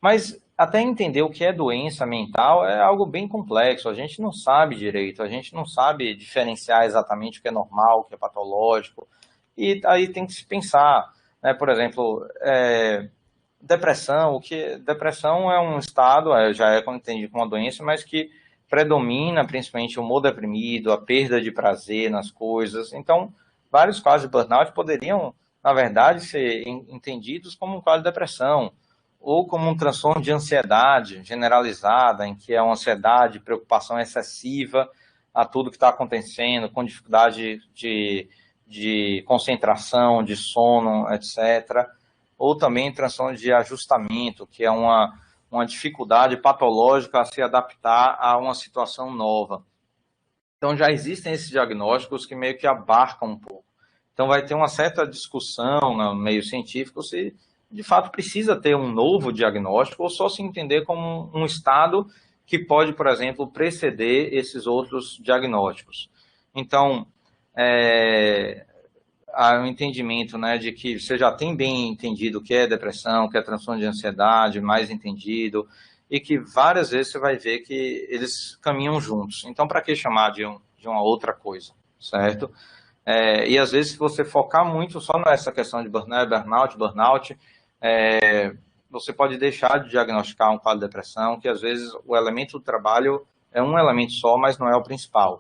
Mas até entender o que é doença mental é algo bem complexo, a gente não sabe direito, a gente não sabe diferenciar exatamente o que é normal, o que é patológico, e aí tem que se pensar, né, por exemplo, depressão, depressão é um estado, já é entendido como uma doença, mas que predomina principalmente o humor deprimido, a perda de prazer nas coisas, então vários casos de burnout poderiam, na verdade, ser entendidos como um caso de depressão, ou como um transtorno de ansiedade generalizada, em que é uma ansiedade, preocupação excessiva a tudo que está acontecendo, com dificuldade de concentração, de sono, etc. Ou também transtorno de ajustamento, que é uma dificuldade patológica a se adaptar a uma situação nova. Então já existem esses diagnósticos que meio que abarcam um pouco. Então vai ter uma certa discussão no meio científico se de fato precisa ter um novo diagnóstico ou só se entender como um estado que pode, por exemplo, preceder esses outros diagnósticos. Então, há um entendimento, né, de que você já tem bem entendido o que é depressão, o que é transtorno de ansiedade, mais entendido, e que várias vezes você vai ver que eles caminham juntos. Então, para que chamar de uma outra coisa, certo? E às vezes, se você focar muito só nessa questão de burnout, você pode deixar de diagnosticar um quadro de depressão, que às vezes o elemento do trabalho é um elemento só, mas não é o principal.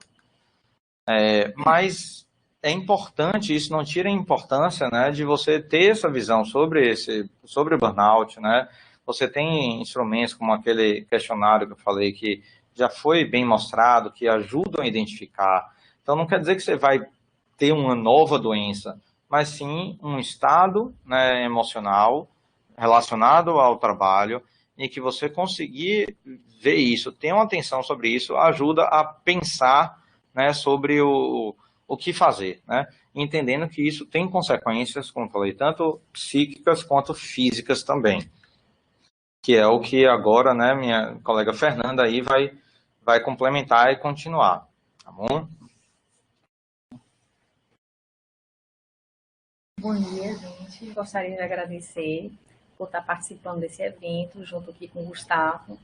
Mas é importante, isso não tira a importância, né, de você ter essa visão sobre o burnout, né? Você tem instrumentos como aquele questionário que eu falei, que já foi bem mostrado, que ajudam a identificar. Então, não quer dizer que você vai ter uma nova doença, mas sim um estado, né, emocional relacionado ao trabalho, e que você conseguir ver isso, ter uma atenção sobre isso, ajuda a pensar, né, sobre o que fazer, né, entendendo que isso tem consequências, como eu falei, tanto psíquicas quanto físicas também, que é o que agora, né, minha colega Fernanda aí vai complementar e continuar, tá bom? Bom dia, gente. Gostaria de agradecer por estar participando desse evento, junto aqui com o Gustavo.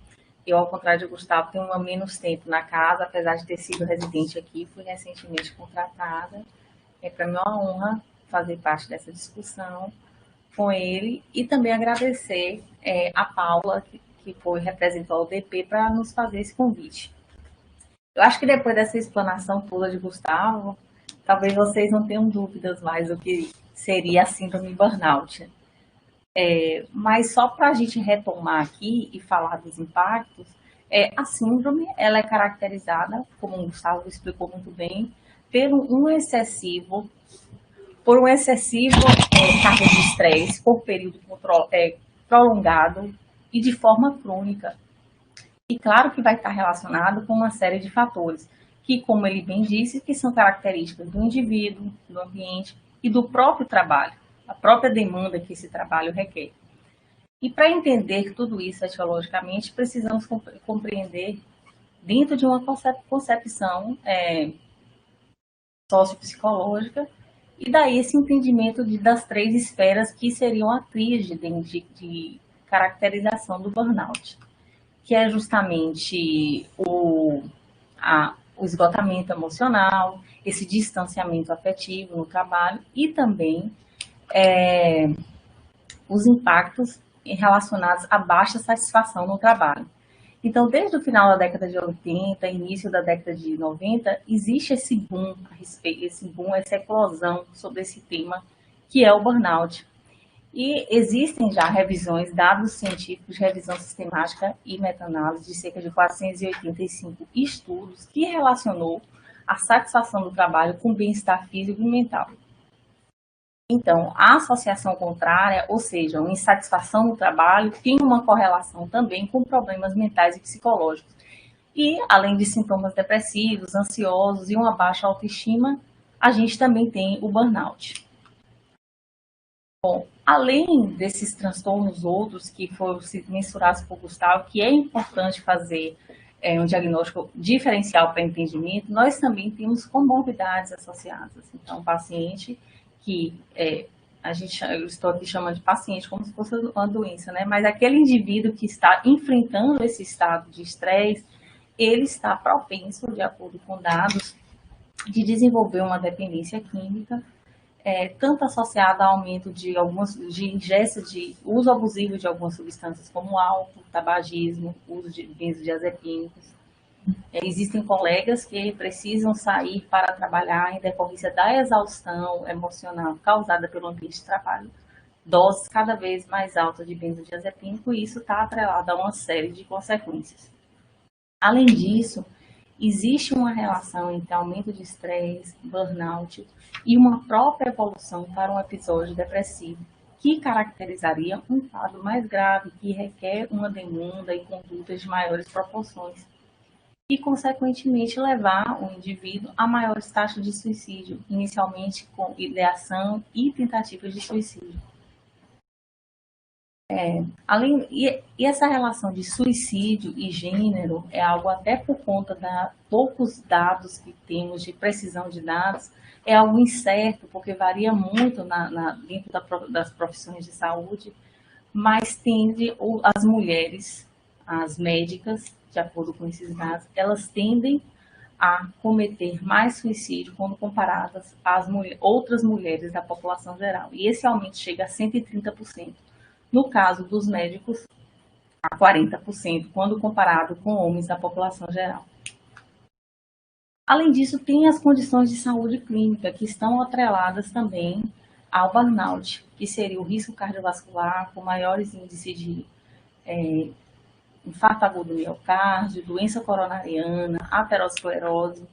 Eu, ao contrário de Gustavo, tenho menos tempo na casa, apesar de ter sido residente aqui, fui recentemente contratada. É para mim uma honra fazer parte dessa discussão com ele e também agradecer a Paula, que representou o DP, para nos fazer esse convite. Eu acho que depois dessa explanação toda de Gustavo, talvez vocês não tenham dúvidas mais do que seria a síndrome burnout. Mas só para a gente retomar aqui e falar dos impactos, a síndrome ela é caracterizada, como o Gustavo explicou muito bem, por um excessivo carga de estresse por período prolongado e de forma crônica. E claro que vai estar relacionado com uma série de fatores, que, como ele bem disse, que são características do indivíduo, do ambiente e do próprio trabalho, a própria demanda que esse trabalho requer. E para entender tudo isso etiologicamente, precisamos compreender dentro de uma concepção sociopsicológica, e daí esse entendimento das 3 esferas que seriam a tríade de caracterização do burnout, que é justamente o esgotamento emocional, esse distanciamento afetivo no trabalho e também os impactos relacionados à baixa satisfação no trabalho. Então, desde o final da década de 80, início da década de 90, existe esse boom, essa eclosão sobre esse tema, que é o burnout. E existem já revisões, dados científicos de revisão sistemática e meta-análise de cerca de 485 estudos que relacionou a satisfação do trabalho com bem-estar físico e mental. Então, a associação contrária, ou seja, uma insatisfação no trabalho, tem uma correlação também com problemas mentais e psicológicos. E, além de sintomas depressivos, ansiosos e uma baixa autoestima, a gente também tem o burnout. Bom, além desses transtornos outros que foram mensurados por Gustavo, que é importante fazer um diagnóstico diferencial para entendimento, nós também temos comorbidades associadas. Então, o paciente que eu estou aqui chamando de paciente como se fosse uma doença, né? Mas aquele indivíduo que está enfrentando esse estado de estresse, ele está propenso, de acordo com dados, de desenvolver uma dependência química, tanto associada ao aumento de ingesta de uso abusivo de algumas substâncias como álcool, tabagismo, uso de benzodiazepínicos. Existem colegas que precisam sair para trabalhar em decorrência da exaustão emocional causada pelo ambiente de trabalho, doses cada vez mais altas de benzodiazepínico, e isso está atrelado a uma série de consequências. Além disso, existe uma relação entre aumento de estresse, burnout e uma própria evolução para um episódio depressivo, que caracterizaria um quadro mais grave, que requer uma demanda e condutas de maiores proporções, e, consequentemente, levar o indivíduo a maiores taxas de suicídio, inicialmente com ideação e tentativas de suicídio. E essa relação de suicídio e gênero é algo, até por conta da poucos dados que temos de precisão de dados, é algo incerto, porque varia muito dentro das profissões de saúde, mas as mulheres, as médicas, de acordo com esses dados, elas tendem a cometer mais suicídio quando comparadas às outras mulheres da população geral. E esse aumento chega a 130%. No caso dos médicos, a 40%, quando comparado com homens da população geral. Além disso, tem as condições de saúde clínica, que estão atreladas também ao burnout, que seria o risco cardiovascular, com maiores índices de infarto agudo do miocárdio, doença coronariana, aterosclerose,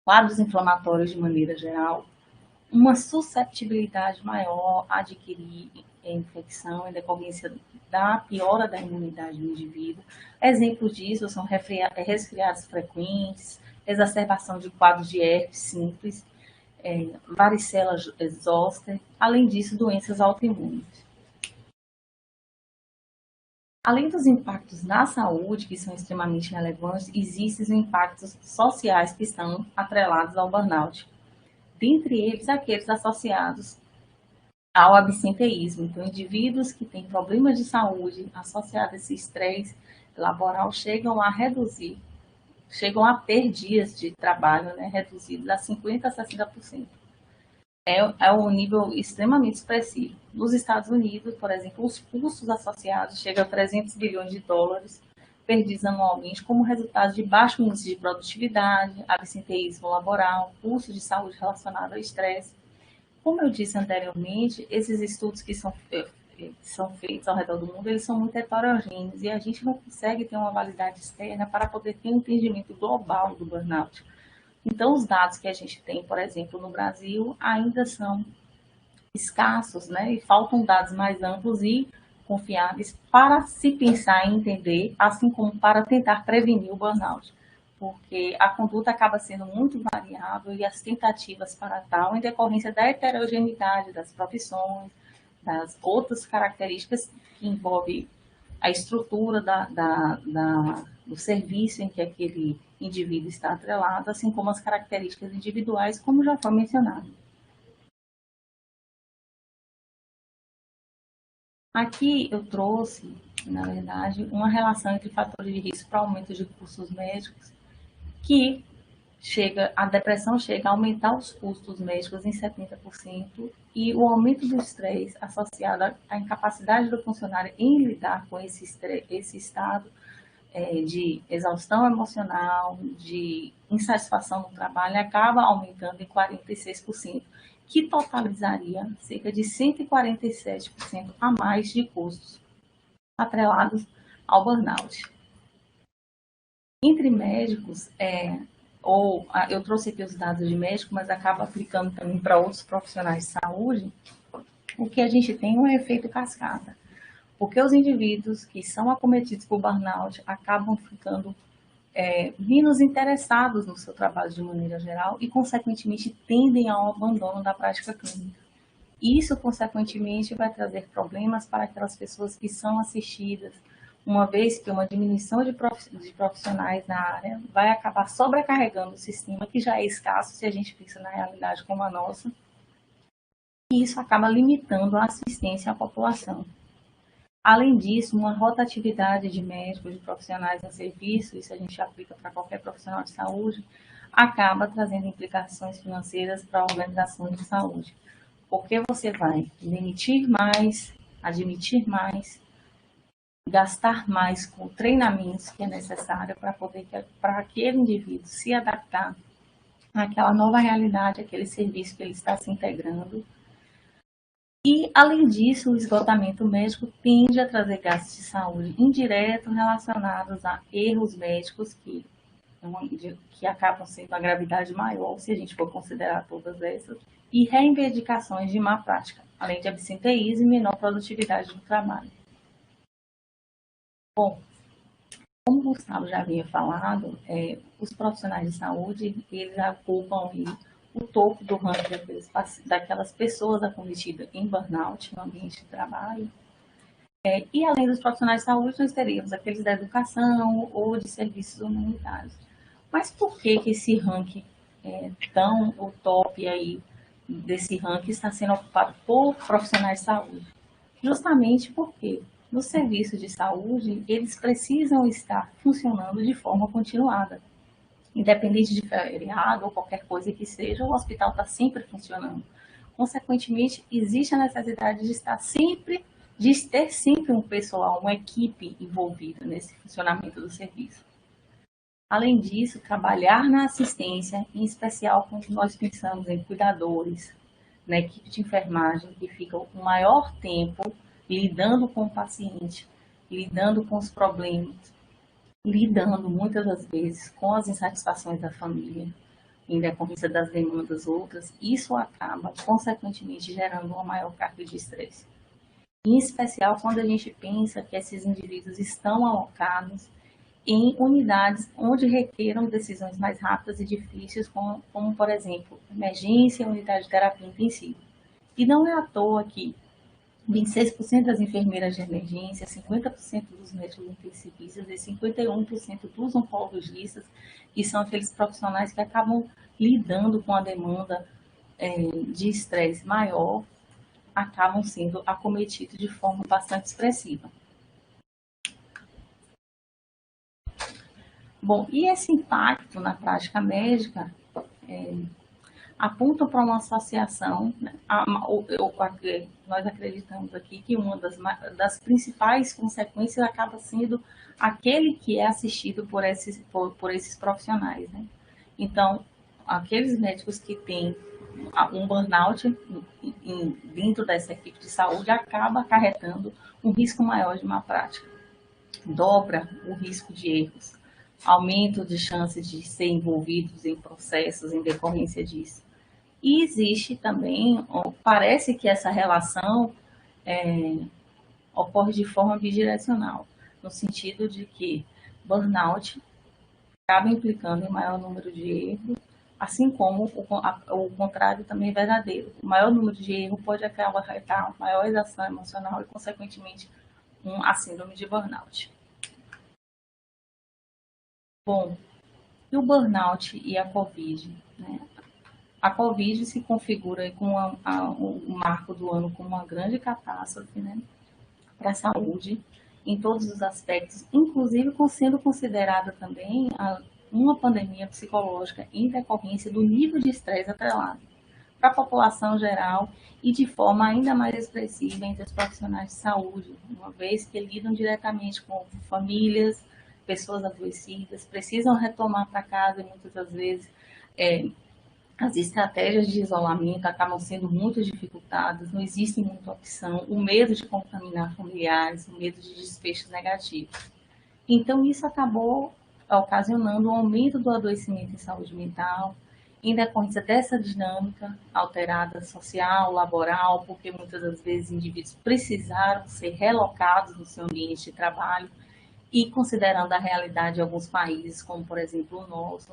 quadros inflamatórios de maneira geral, uma susceptibilidade maior a adquirir infecção em decorrência da piora da imunidade do indivíduo. Exemplos disso são resfriados frequentes, exacerbação de quadros de herpes simples, varicela zoster, além disso, doenças autoimunes. Além dos impactos na saúde, que são extremamente relevantes, existem os impactos sociais que estão atrelados ao burnout. Dentre eles, aqueles associados ao absenteísmo. Então, indivíduos que têm problemas de saúde associados a esse estresse laboral chegam a ter dias de trabalho, né, reduzidos a 50% a 60%. É um nível extremamente expressivo. Nos Estados Unidos, por exemplo, os custos associados chegam a 300 bilhões de dólares perdidos anualmente como resultado de baixo índice de produtividade, absenteísmo laboral, custos de saúde relacionados ao estresse. Como eu disse anteriormente, esses estudos que são feitos ao redor do mundo, eles são muito heterogêneos e a gente não consegue ter uma validade externa para poder ter um entendimento global do burnout. Então, os dados que a gente tem, por exemplo, no Brasil, ainda são escassos, né? E faltam dados mais amplos e confiáveis para se pensar e entender, assim como para tentar prevenir o burnout. Porque a conduta acaba sendo muito variável e as tentativas para tal, em decorrência da heterogeneidade das profissões, das outras características que envolvem a estrutura do serviço em que aquele indivíduo está atrelado, assim como as características individuais, como já foi mencionado. Aqui eu trouxe, na verdade, uma relação entre fatores de risco para aumento de custos médicos, que a depressão chega a aumentar os custos médicos em 70% e o aumento do estresse associado à incapacidade do funcionário em lidar com esse estado de exaustão emocional, de insatisfação no trabalho, acaba aumentando em 46%, que totalizaria cerca de 147% a mais de custos atrelados ao burnout. Entre médicos, eu trouxe aqui os dados de médico, mas acaba aplicando também para outros profissionais de saúde, o que a gente tem é um efeito cascata. Porque os indivíduos que são acometidos por burnout acabam ficando menos interessados no seu trabalho de maneira geral e, consequentemente, tendem ao abandono da prática clínica. Isso, consequentemente, vai trazer problemas para aquelas pessoas que são assistidas, uma vez que uma diminuição de profissionais na área vai acabar sobrecarregando o sistema, que já é escasso se a gente pensa na realidade como a nossa, e isso acaba limitando a assistência à população. Além disso, uma rotatividade de médicos, de profissionais no serviço, isso a gente aplica para qualquer profissional de saúde, acaba trazendo implicações financeiras para organizações de saúde. Porque você vai demitir mais, admitir mais, gastar mais com treinamentos que é necessário para aquele indivíduo se adaptar àquela nova realidade, àquele serviço que ele está se integrando. E, além disso, o esgotamento médico tende a trazer gastos de saúde indiretos relacionados a erros médicos que acabam sendo a gravidade maior, se a gente for considerar todas essas, e reivindicações de má prática, além de absenteísmo e menor produtividade do trabalho. Bom, como o Gustavo já havia falado, os profissionais de saúde, eles ocupam o topo do ranking daquelas pessoas acometidas em burnout no ambiente de trabalho. E além dos profissionais de saúde, nós teríamos aqueles da educação ou de serviços humanitários. Mas por que esse ranking o top aí desse ranking está sendo ocupado por profissionais de saúde? Justamente porque no serviço de saúde, eles precisam estar funcionando de forma continuada. Independente de feriado ou qualquer coisa que seja, o hospital está sempre funcionando. Consequentemente, existe a necessidade de ter sempre um pessoal, uma equipe envolvida nesse funcionamento do serviço. Além disso, trabalhar na assistência, em especial quando nós pensamos em cuidadores, na equipe de enfermagem, que ficam o maior tempo lidando com o paciente, lidando com os problemas, lidando muitas das vezes com as insatisfações da família, em decorrência das demandas outras, isso acaba, consequentemente, gerando uma maior carga de estresse. Em especial quando a gente pensa que esses indivíduos estão alocados em unidades onde requeram decisões mais rápidas e difíceis, como por exemplo, emergência e unidade de terapia intensiva. E não é à toa que 26% das enfermeiras de emergência, 50% dos médicos intensivistas e 51% dos oncologistas, que são aqueles profissionais que acabam lidando com a demanda de estresse maior, acabam sendo acometidos de forma bastante expressiva. Bom, e esse impacto na prática médica aponta para uma associação, né? Nós acreditamos aqui que uma das principais consequências acaba sendo aquele que é assistido por esses profissionais, né? Então, aqueles médicos que têm um burnout dentro dessa equipe de saúde acaba acarretando um risco maior de má prática. Dobra o risco de erros, aumento de chances de ser envolvidos em processos em decorrência disso. E existe também, parece que essa relação ocorre de forma bidirecional, no sentido de que burnout acaba implicando em maior número de erros, assim como o contrário também é verdadeiro. O maior número de erros pode acarretar maior exaustão emocional e, consequentemente, a síndrome de burnout. Bom, e o burnout e a Covid, né? A Covid se configura com o marco do ano como uma grande catástrofe, né, para a saúde, em todos os aspectos, inclusive sendo considerada também uma pandemia psicológica em decorrência do nível de estresse atrelado para a população geral e de forma ainda mais expressiva entre os profissionais de saúde, uma vez que lidam diretamente com famílias, pessoas adoecidas, precisam retornar para casa e muitas das vezes as estratégias de isolamento acabam sendo muito dificultadas, não existe muita opção, o medo de contaminar familiares, o medo de desfechos negativos. Então, isso acabou ocasionando um aumento do adoecimento em saúde mental, em decorrência dessa dinâmica alterada social, laboral, porque muitas das vezes indivíduos precisaram ser relocados no seu ambiente de trabalho, e considerando a realidade de alguns países, como por exemplo o nosso,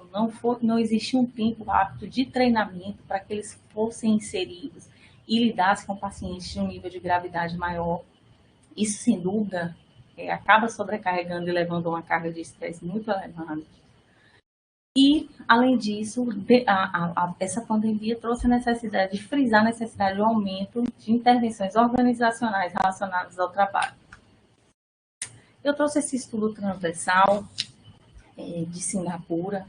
não existia um tempo apto de treinamento para que eles fossem inseridos e lidassem com pacientes de um nível de gravidade maior. Isso, sem dúvida, acaba sobrecarregando e levando a uma carga de estresse muito elevada. E, além disso, essa pandemia trouxe a necessidade de frisar a necessidade de um aumento de intervenções organizacionais relacionadas ao trabalho. Eu trouxe esse estudo transversal de Singapura,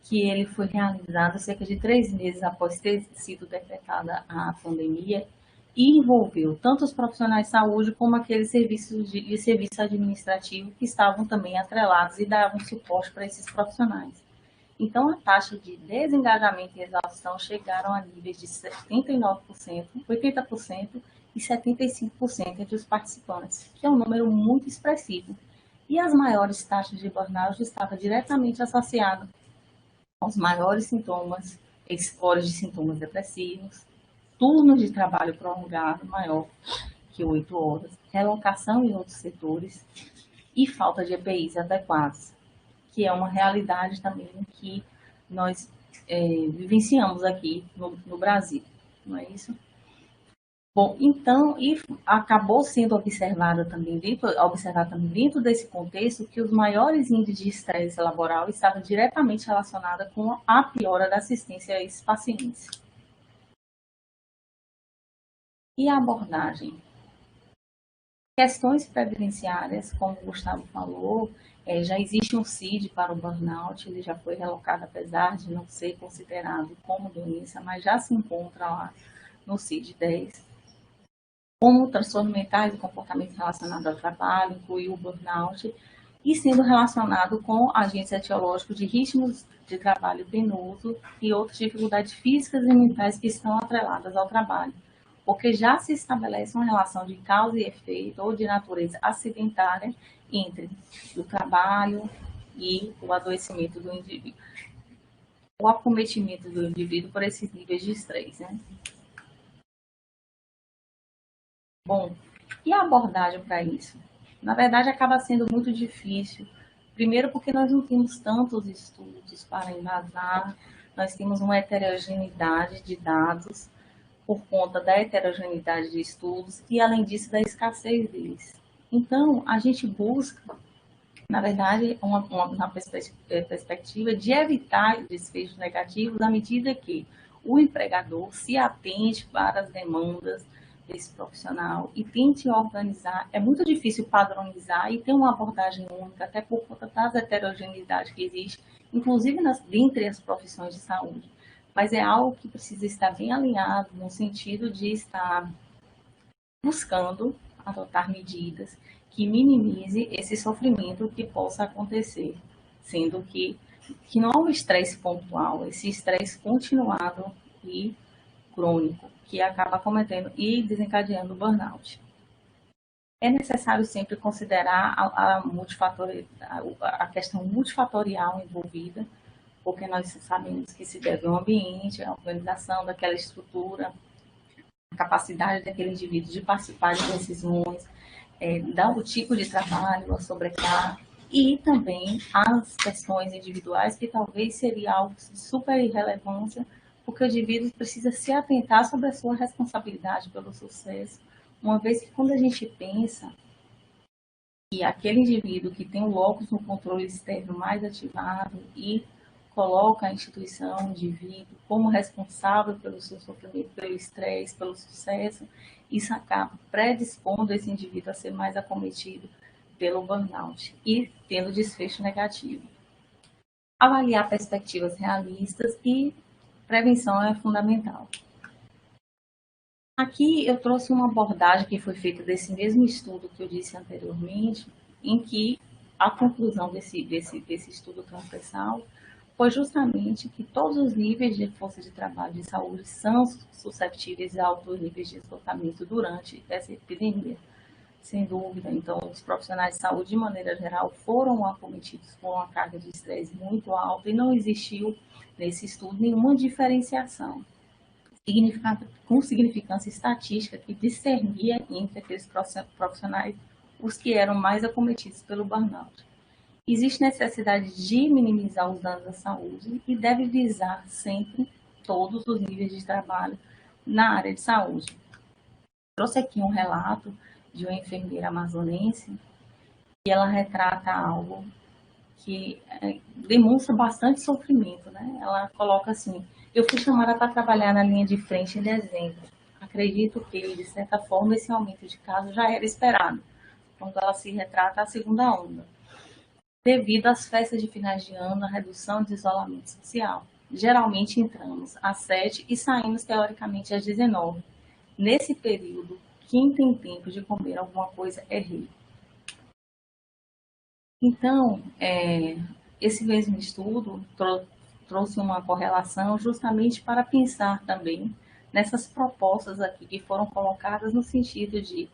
que ele foi realizado cerca de 3 meses após ter sido decretada a pandemia e envolveu tanto os profissionais de saúde como aqueles serviços de serviço administrativo que estavam também atrelados e davam suporte para esses profissionais. Então, a taxa de desengajamento e exaustão chegaram a níveis de 79%, 80% e 75% entre os participantes, que é um número muito expressivo. E as maiores taxas de burnout estavam diretamente associadas aos maiores sintomas, scores de sintomas depressivos, turnos de trabalho prolongado maior que 8 horas, relocação em outros setores e falta de EPIs adequados, que é uma realidade também que nós vivenciamos aqui no Brasil, não é isso? Bom, então, e acabou sendo observado também dentro desse contexto que os maiores índices de estresse laboral estavam diretamente relacionados com a piora da assistência a esses pacientes. E a abordagem? Questões previdenciárias, como o Gustavo falou, já existe um CID para o burnout, ele já foi relocado, apesar de não ser considerado como doença, mas já se encontra lá no CID-10. Como transtornos mentais e comportamentos relacionados ao trabalho, inclui o burnout, e sendo relacionado com agentes etiológicos de ritmos de trabalho penoso e outras dificuldades físicas e mentais que estão atreladas ao trabalho, porque já se estabelece uma relação de causa e efeito ou de natureza acidentária entre o trabalho e o adoecimento do indivíduo, o acometimento do indivíduo por esses níveis de estresse, né? Bom, e a abordagem para isso? Na verdade, acaba sendo muito difícil. Primeiro, porque nós não temos tantos estudos para embasar, nós temos uma heterogeneidade de dados por conta da heterogeneidade de estudos e, além disso, da escassez deles. Então, a gente busca, na verdade, uma perspectiva de evitar desfechos negativos à medida que o empregador se atente para as demandas desse profissional e tente organizar. É muito difícil padronizar e ter uma abordagem única, até por conta das heterogeneidades que existe, inclusive dentre as profissões de saúde. Mas é algo que precisa estar bem alinhado no sentido de estar buscando adotar medidas que minimize esse sofrimento que possa acontecer, sendo que não é um estresse pontual, esse estresse continuado e crônico, que acaba cometendo e desencadeando o burnout. É necessário sempre considerar a questão multifatorial envolvida, porque nós sabemos que se deve ao ambiente, à organização daquela estrutura, a capacidade daquele indivíduo de participar de decisões, o tipo de trabalho, a sobrecarga, e também as questões individuais, que talvez seria algo de super irrelevância, porque o indivíduo precisa se atentar sobre a sua responsabilidade pelo sucesso, uma vez que quando a gente pensa que aquele indivíduo que tem o locus no controle externo mais ativado e coloca a instituição, o indivíduo, como responsável pelo seu sofrimento, pelo estresse, pelo sucesso, isso acaba predispondo esse indivíduo a ser mais acometido pelo burnout e tendo desfecho negativo. Avaliar perspectivas realistas e prevenção é fundamental. Aqui eu trouxe uma abordagem que foi feita desse mesmo estudo que eu disse anteriormente, em que a conclusão desse estudo transversal foi justamente que todos os níveis de força de trabalho de saúde são susceptíveis a altos níveis de esgotamento durante essa epidemia, sem dúvida. Então, os profissionais de saúde, de maneira geral, foram acometidos com uma carga de estresse muito alta e não existiu, nesse estudo, nenhuma diferenciação com significância estatística que discernia entre aqueles profissionais os que eram mais acometidos pelo burnout. Existe necessidade de minimizar os danos à saúde e deve visar sempre todos os níveis de trabalho na área de saúde. Trouxe aqui um relato de uma enfermeira amazonense e ela retrata algo que demonstra bastante sofrimento, né? Ela coloca assim: eu fui chamada para trabalhar na linha de frente em dezembro. Acredito que, de certa forma, esse aumento de casos já era esperado, quando ela se retrata a segunda onda, devido às festas de finais de ano, a redução de isolamento social. Geralmente entramos às 7 e saímos, teoricamente, às 19. Nesse período, quem tem tempo de comer alguma coisa é rei. Então, esse mesmo estudo trouxe uma correlação justamente para pensar também nessas propostas aqui que foram colocadas no sentido de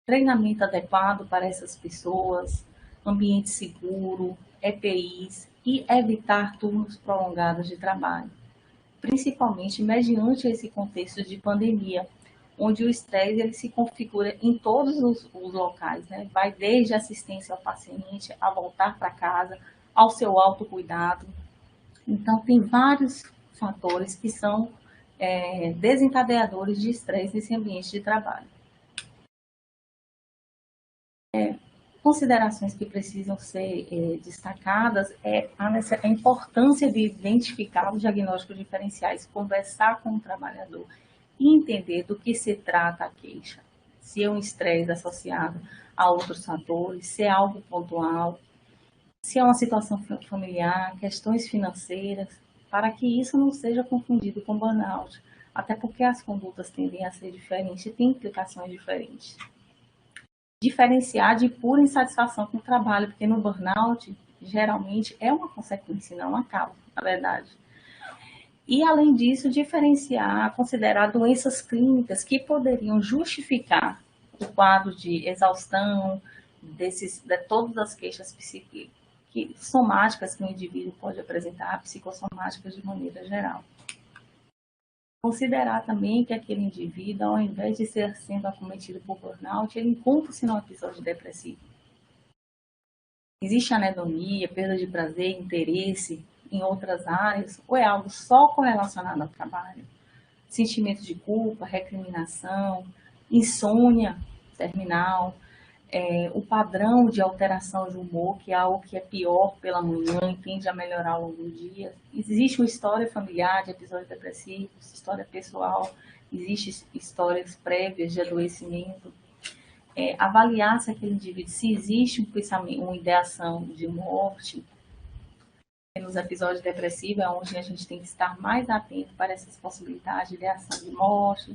treinamento adequado para essas pessoas, ambiente seguro, EPIs e evitar turnos prolongados de trabalho, principalmente mediante esse contexto de pandemia, onde o estresse ele se configura em todos os locais, né? Vai desde assistência ao paciente, a voltar para casa, ao seu autocuidado. Então, tem vários fatores que são desencadeadores de estresse nesse ambiente de trabalho. Considerações que precisam ser destacadas é a importância de identificar os diagnósticos diferenciais, conversar com o trabalhador e entender do que se trata a queixa. Se é um estresse associado a outros fatores, se é algo pontual, se é uma situação familiar, questões financeiras, para que isso não seja confundido com burnout, até porque as condutas tendem a ser diferentes e têm implicações diferentes. Diferenciar de pura insatisfação com o trabalho, porque no burnout, geralmente, é uma consequência, não uma causa, na verdade. E, além disso, diferenciar, considerar doenças clínicas que poderiam justificar o quadro de exaustão, de todas as queixas somáticas que o indivíduo pode apresentar, psicossomáticas de maneira geral. Considerar também que aquele indivíduo, ao invés de ser sendo acometido por burnout, ele encontra-se num episódio depressivo. Existe anedonia, perda de prazer, interesse em outras áreas, ou é algo só correlacionado ao trabalho? Sentimento de culpa, recriminação, insônia terminal, o padrão de alteração de humor, que é algo que é pior pela manhã e tende a melhorar ao longo do dia. Existe uma história familiar de episódios depressivos, história pessoal, existem histórias prévias de adoecimento. Avaliar se aquele indivíduo, se existe um pensamento, uma ideação de morte. Nos episódios depressivos é onde a gente tem que estar mais atento para essas possibilidades de ideação de morte,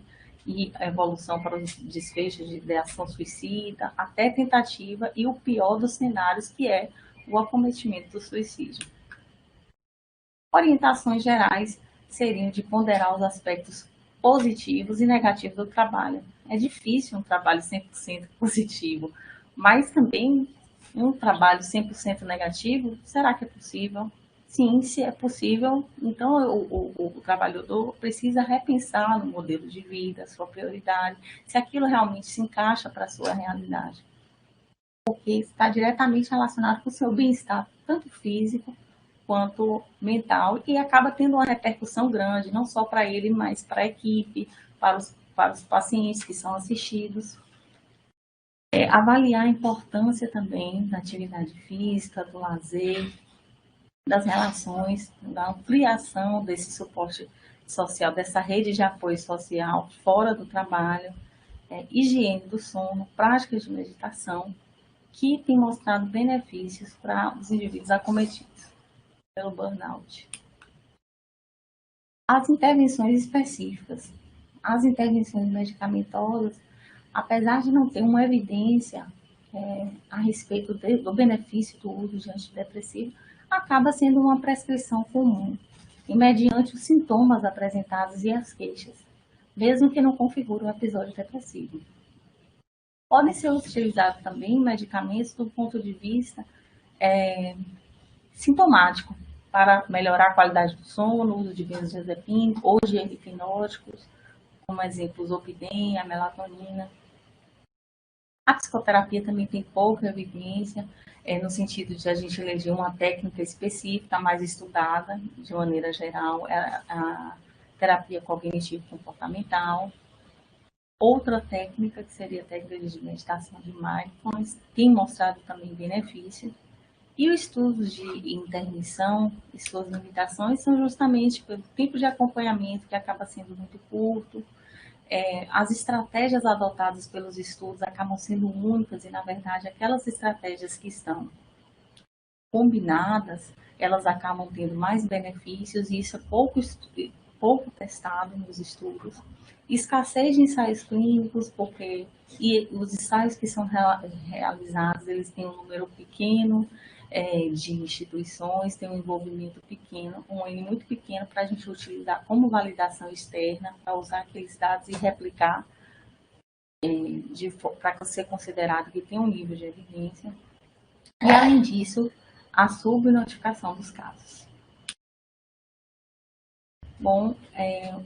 e a evolução para os desfechos de ideação suicida, até tentativa e o pior dos cenários, que é o acometimento do suicídio. Orientações gerais seriam de ponderar os aspectos positivos e negativos do trabalho. É difícil um trabalho 100% positivo, mas também um trabalho 100% negativo, será que é possível? Sim, se é possível, então o trabalhador precisa repensar no modelo de vida, sua prioridade, se aquilo realmente se encaixa para a sua realidade. Porque está diretamente relacionado com o seu bem-estar, tanto físico quanto mental, e acaba tendo uma repercussão grande, não só para ele, mas para a equipe, para os pacientes que são assistidos. Avaliar a importância também da atividade física, do lazer, das relações, da ampliação desse suporte social, dessa rede de apoio social fora do trabalho, higiene do sono, práticas de meditação, que tem mostrado benefícios para os indivíduos acometidos pelo burnout. As intervenções específicas. As intervenções medicamentosas, apesar de não ter uma evidência a respeito do benefício do uso de antidepressivo acaba sendo uma prescrição comum, e mediante os sintomas apresentados e as queixas, mesmo que não configure um episódio depressivo. Podem ser utilizados também medicamentos do ponto de vista sintomático, para melhorar a qualidade do sono, o uso de benzodiazepínicos ou de hipnóticos, como exemplo, o Zolpidem, a melatonina. A psicoterapia também tem pouca evidência, no sentido de a gente eleger uma técnica específica, mais estudada, de maneira geral, a terapia cognitivo-comportamental. Outra técnica, que seria a técnica de meditação de mindfulness, tem mostrado também benefício. E os estudos de intermissão e suas limitações são justamente pelo tempo de acompanhamento, que acaba sendo muito curto. As estratégias adotadas pelos estudos acabam sendo únicas e, na verdade, aquelas estratégias que estão combinadas, elas acabam tendo mais benefícios, e isso é pouco testado nos estudos. Escassez de ensaios clínicos, porque os ensaios que são realizados, eles têm um número pequeno de instituições, tem um envolvimento pequeno, um N muito pequeno para a gente utilizar como validação externa, para usar aqueles dados e replicar para ser considerado que tem um nível de evidência. E, além disso, a subnotificação dos casos. Bom,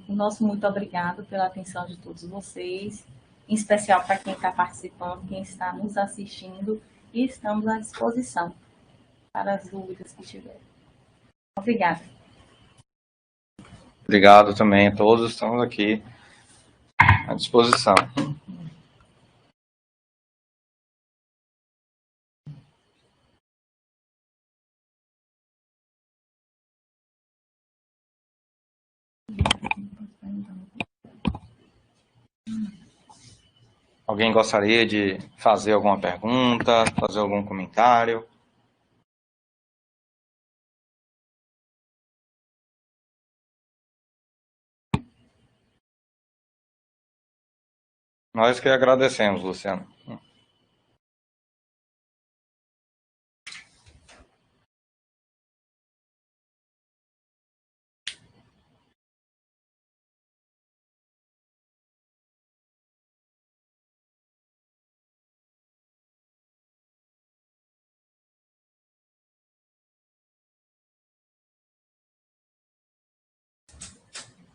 o nosso muito obrigado pela atenção de todos vocês, em especial para quem está participando, quem está nos assistindo, e estamos à disposição para as dúvidas que tiverem. Obrigada. Obrigado também a todos, estamos aqui à disposição. Alguém gostaria de fazer alguma pergunta, fazer algum comentário? Nós que agradecemos, Luciano.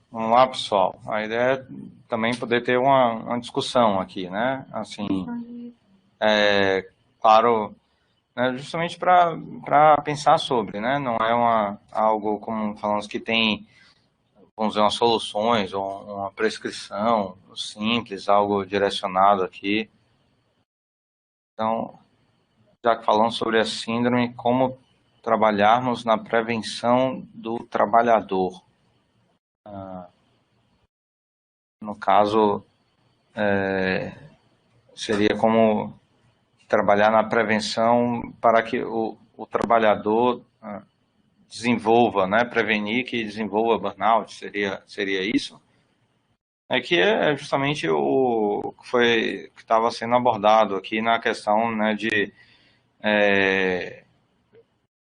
Vamos lá, pessoal. A ideia é também poder ter uma discussão aqui, né? Assim, claro, né, justamente para pensar sobre, né? Não é algo, como falamos, que tem, vamos dizer, umas soluções ou uma prescrição simples, algo direcionado aqui. Então, já que falamos sobre a síndrome, como trabalharmos na prevenção do trabalhador. No caso, seria como trabalhar na prevenção para que o trabalhador desenvolva, né, prevenir que desenvolva burnout, seria isso? Que é justamente o que estava sendo abordado aqui na questão, né, de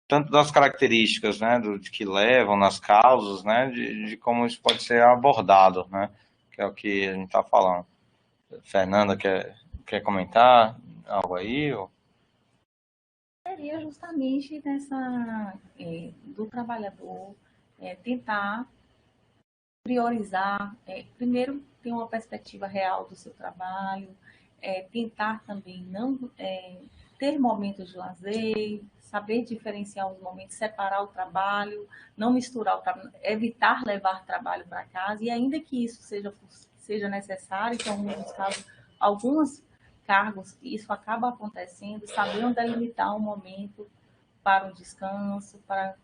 tanto das características, né, de que levam nas causas, né, de como isso pode ser abordado, né, que é o que a gente está falando. Fernanda, quer comentar algo aí? Ou? Seria justamente do trabalhador tentar priorizar, primeiro ter uma perspectiva real do seu trabalho, tentar também não ter momentos de lazer, saber diferenciar os momentos, separar o trabalho, não misturar o trabalho, evitar levar trabalho para casa, e ainda que isso seja necessário, que em alguns casos, alguns cargos, isso acaba acontecendo, saber delimitar um momento para um descanso, para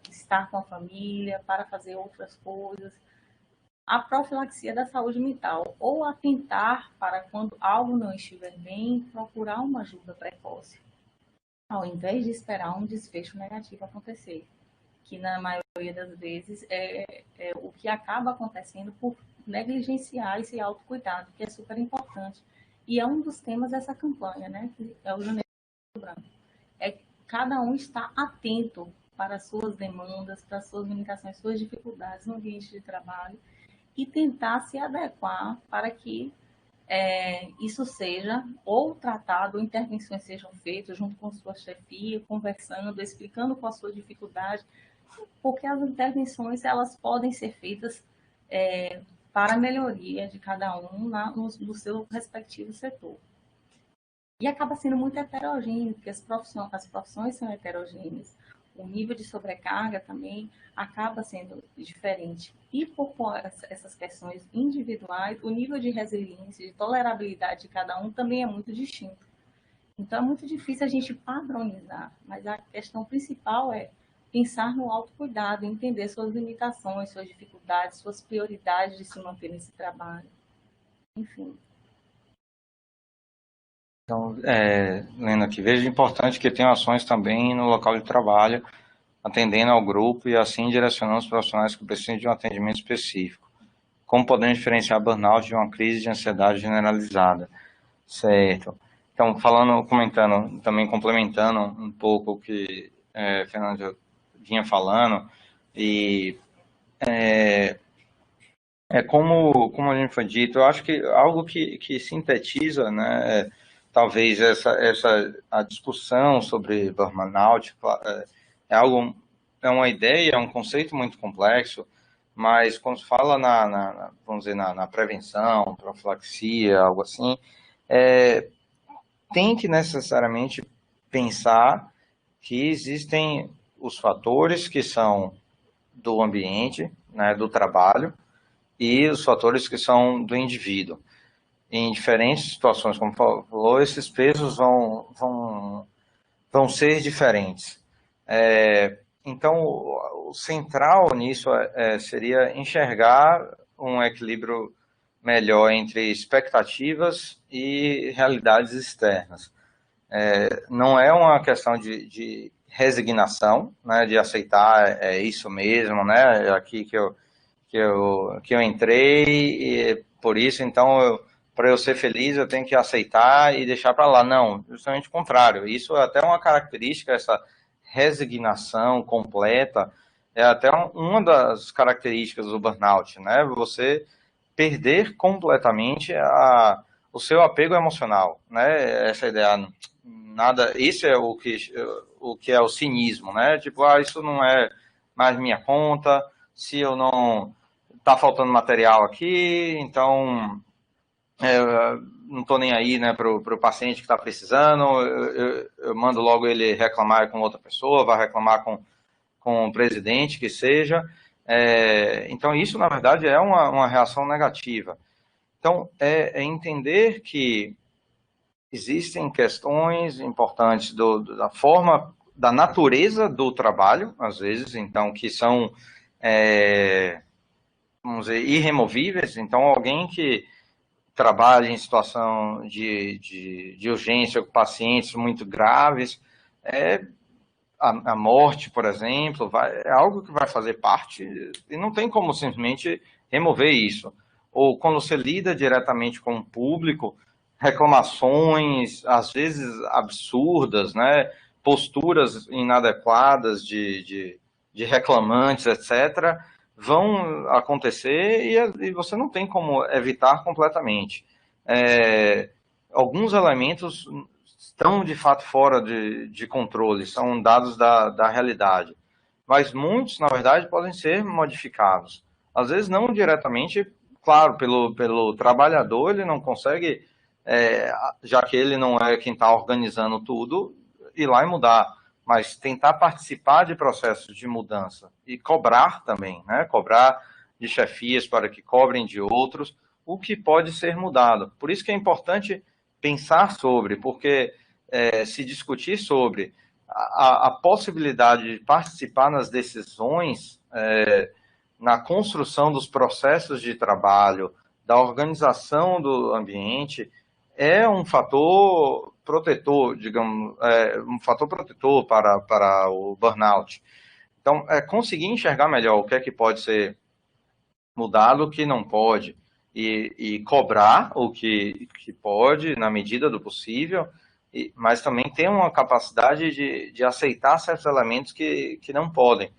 estar com a família, para fazer outras coisas. A profilaxia da saúde mental, ou atentar para, quando algo não estiver bem, procurar uma ajuda precoce, ao invés de esperar um desfecho negativo acontecer, que na maioria das vezes é o que acaba acontecendo por negligenciar esse autocuidado, que é super importante, E é um dos temas dessa campanha, né? Que é o Janeiro Branco. É cada um estar atento para as suas demandas, para as suas limitações, suas dificuldades no ambiente de trabalho e tentar se adequar para que isso seja ou tratado, ou intervenções sejam feitas junto com sua chefia, conversando, explicando qual a sua dificuldade, porque as intervenções elas podem ser feitas para a melhoria de cada um no seu respectivo setor. E acaba sendo muito heterogêneo, porque as profissões são heterogêneas. O nível de sobrecarga também acaba sendo diferente. E por essas questões individuais, o nível de resiliência, de tolerabilidade de cada um também é muito distinto. Então, é muito difícil a gente padronizar, mas a questão principal é pensar no autocuidado, entender suas limitações, suas dificuldades, suas prioridades de se manter nesse trabalho. Enfim. Então, Lena, que vejo importante que tenham ações também no local de trabalho, atendendo ao grupo e assim direcionando os profissionais que precisam de um atendimento específico. Como podemos diferenciar burnout de uma crise de ansiedade generalizada? Certo. Então, comentando, também complementando um pouco o que Fernando vinha falando, e como a gente foi dito, eu acho que algo que sintetiza, né, talvez a discussão sobre burnout é uma ideia, é um conceito muito complexo, mas quando se fala vamos dizer, na prevenção, profilaxia, algo assim, tem que necessariamente pensar que existem os fatores que são do ambiente, né, do trabalho, e os fatores que são do indivíduo. Em diferentes situações, como falou, esses pesos vão ser diferentes. Então, o central nisso seria enxergar um equilíbrio melhor entre expectativas e realidades externas. Não é uma questão de resignação, né, de aceitar isso mesmo, né, aqui que eu entrei, e por isso, então, para eu ser feliz, eu tenho que aceitar e deixar para lá. Não, justamente o contrário. Isso é até uma característica, essa resignação completa, é até uma das características do burnout, né? Você perder completamente o seu apego emocional, né? Essa ideia, nada, isso é o que é o cinismo, né? Tipo, isso não é mais minha conta, se eu não tá faltando material aqui, então não estou nem aí, né, para o paciente que está precisando, eu mando logo ele reclamar com outra pessoa, vai reclamar com o presidente, que seja. Então, isso, na verdade, é uma reação negativa. Então, é entender que existem questões importantes da forma, da natureza do trabalho, às vezes, então, que são, vamos dizer, irremovíveis. Então, alguém que trabalha em situação de urgência com pacientes muito graves, a morte, por exemplo, é algo que vai fazer parte e não tem como simplesmente remover isso. Ou quando você lida diretamente com o público, reclamações, às vezes absurdas, né? Posturas inadequadas de reclamantes, etc., vão acontecer e você não tem como evitar completamente. Alguns elementos estão, de fato, fora de controle, são dados da realidade. Mas muitos, na verdade, podem ser modificados. Às vezes não diretamente, claro, pelo trabalhador, ele não consegue, já que ele não é quem está organizando tudo, ir lá e mudar. Mas tentar participar de processos de mudança e cobrar também, né? Cobrar de chefias para que cobrem de outros o que pode ser mudado. Por isso que é importante pensar sobre, porque se discutir sobre a possibilidade de participar nas decisões, na construção dos processos de trabalho, da organização do ambiente, é um fator protetor, digamos, um fator protetor para o burnout. Então, conseguir enxergar melhor o que é que pode ser mudado, o que não pode. e cobrar o que pode, na medida do possível, mas também ter uma capacidade de aceitar certos elementos que não podem.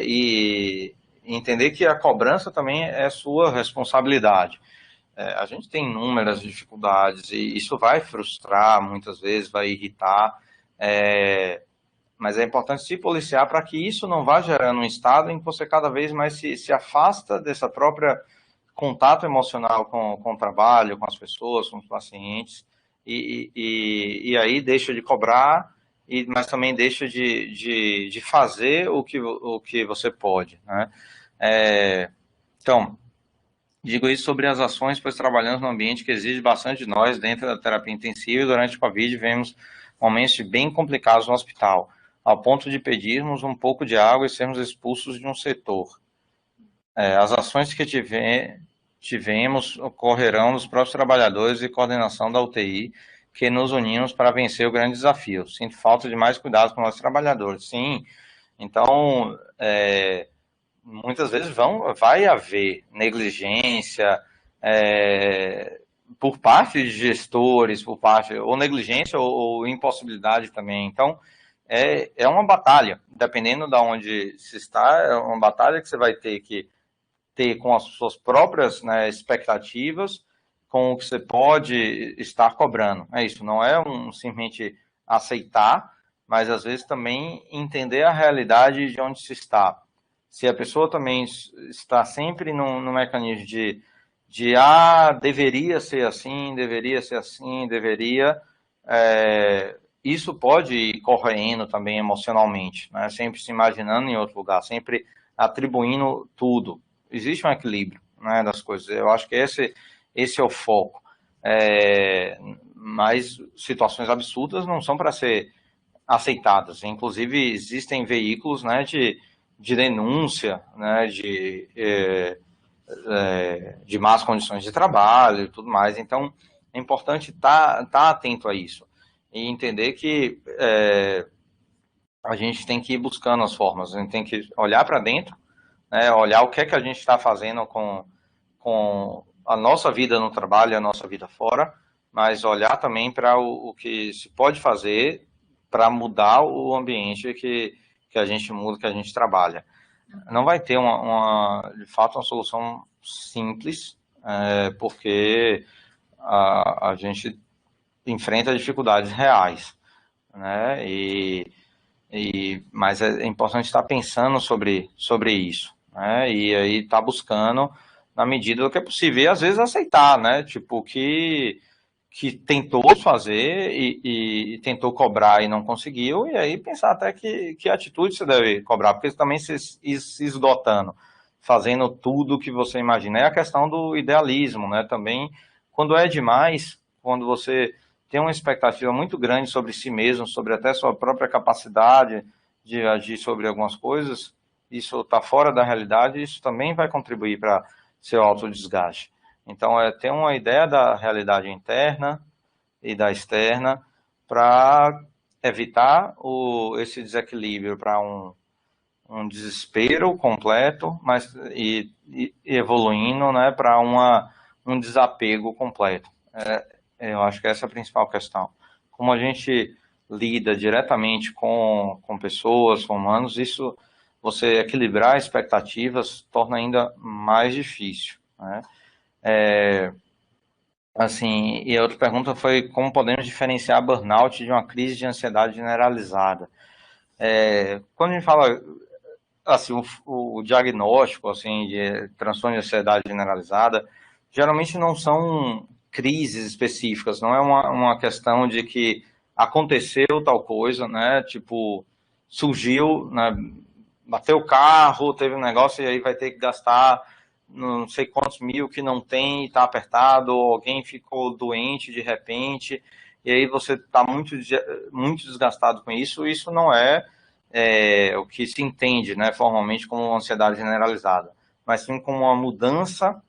E entender que a cobrança também é sua responsabilidade. A gente tem inúmeras dificuldades e isso vai frustrar muitas vezes, vai irritar, mas é importante se policiar para que isso não vá gerando um estado em que você cada vez mais se afasta dessa própria contato emocional com o trabalho, com as pessoas, com os pacientes, e aí deixa de cobrar, mas também deixa de fazer o que você pode, né? Então, digo isso sobre as ações, pois trabalhamos num ambiente que exige bastante de nós dentro da terapia intensiva e durante o Covid vemos momentos bem complicados no hospital, ao ponto de pedirmos um pouco de água e sermos expulsos de um setor. As ações que tivemos ocorrerão dos próprios trabalhadores e coordenação da UTI, que nos unimos para vencer o grande desafio. Sinto falta de mais cuidado com os trabalhadores. Sim, então, muitas vezes vai haver negligência por parte de gestores, ou negligência ou impossibilidade também. Então, é uma batalha, dependendo de onde se está, é uma batalha que você vai ter que ter com as suas próprias, né, expectativas, com o que você pode estar cobrando. É isso, não é simplesmente aceitar, mas às vezes também entender a realidade de onde se está. Se a pessoa também está sempre no mecanismo de deveria ser assim, isso pode ir correndo também emocionalmente, né? Sempre se imaginando em outro lugar, sempre atribuindo tudo. Existe um equilíbrio, né, das coisas. Eu acho que esse é o foco. Mas situações absurdas não são para ser aceitadas. Inclusive, existem veículos, né, de denúncia, né, de más condições de trabalho e tudo mais. Então, é importante estar atento a isso e entender que a gente tem que ir buscando as formas, a gente tem que olhar para dentro, né, olhar o que é que a gente está fazendo com a nossa vida no trabalho e a nossa vida fora, mas olhar também para o que se pode fazer para mudar o ambiente que a gente muda, que a gente trabalha. Não vai ter, de fato, uma solução simples, porque a gente enfrenta dificuldades reais, né? Mas é importante estar pensando sobre isso, né? E aí estar buscando na medida do que é possível, e às vezes aceitar, né? Tipo, que tentou fazer e tentou cobrar e não conseguiu, e aí pensar até que atitude você deve cobrar, porque também se esgotando, fazendo tudo o que você imagina. É a questão do idealismo, né? Também, quando é demais, quando você tem uma expectativa muito grande sobre si mesmo, sobre até sua própria capacidade de agir sobre algumas coisas, isso está fora da realidade, isso também vai contribuir para seu autodesgaste. Então, ter uma ideia da realidade interna e da externa para evitar esse desequilíbrio para um desespero completo, mas evoluindo, né, para um desapego completo. Eu acho que essa é a principal questão. Como a gente lida diretamente com pessoas, com humanos, isso, você equilibrar expectativas torna ainda mais difícil, né? Assim, e a outra pergunta foi como podemos diferenciar burnout de uma crise de ansiedade generalizada. Quando a gente fala assim, o diagnóstico assim, de transtorno de ansiedade generalizada, geralmente não são crises específicas, não é uma questão de que aconteceu tal coisa, né? Tipo, surgiu, né? Bateu o carro, teve um negócio e aí vai ter que gastar não sei quantos mil que não tem e está apertado, ou alguém ficou doente de repente, e aí você está muito desgastado com isso. Isso não é o que se entende, né, formalmente como uma ansiedade generalizada, mas sim como uma mudança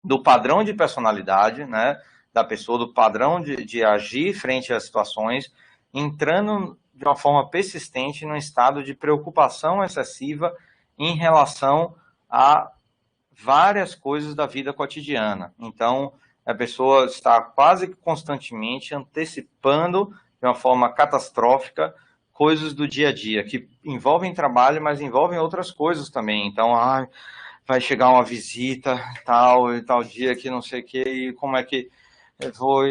do padrão de personalidade, né, da pessoa, do padrão de agir frente às situações, entrando de uma forma persistente num estado de preocupação excessiva em relação a várias coisas da vida cotidiana. Então, a pessoa está quase constantemente antecipando de uma forma catastrófica coisas do dia a dia, que envolvem trabalho, mas envolvem outras coisas também. Então, vai chegar uma visita, tal dia que não sei o que, e como é que eu vou,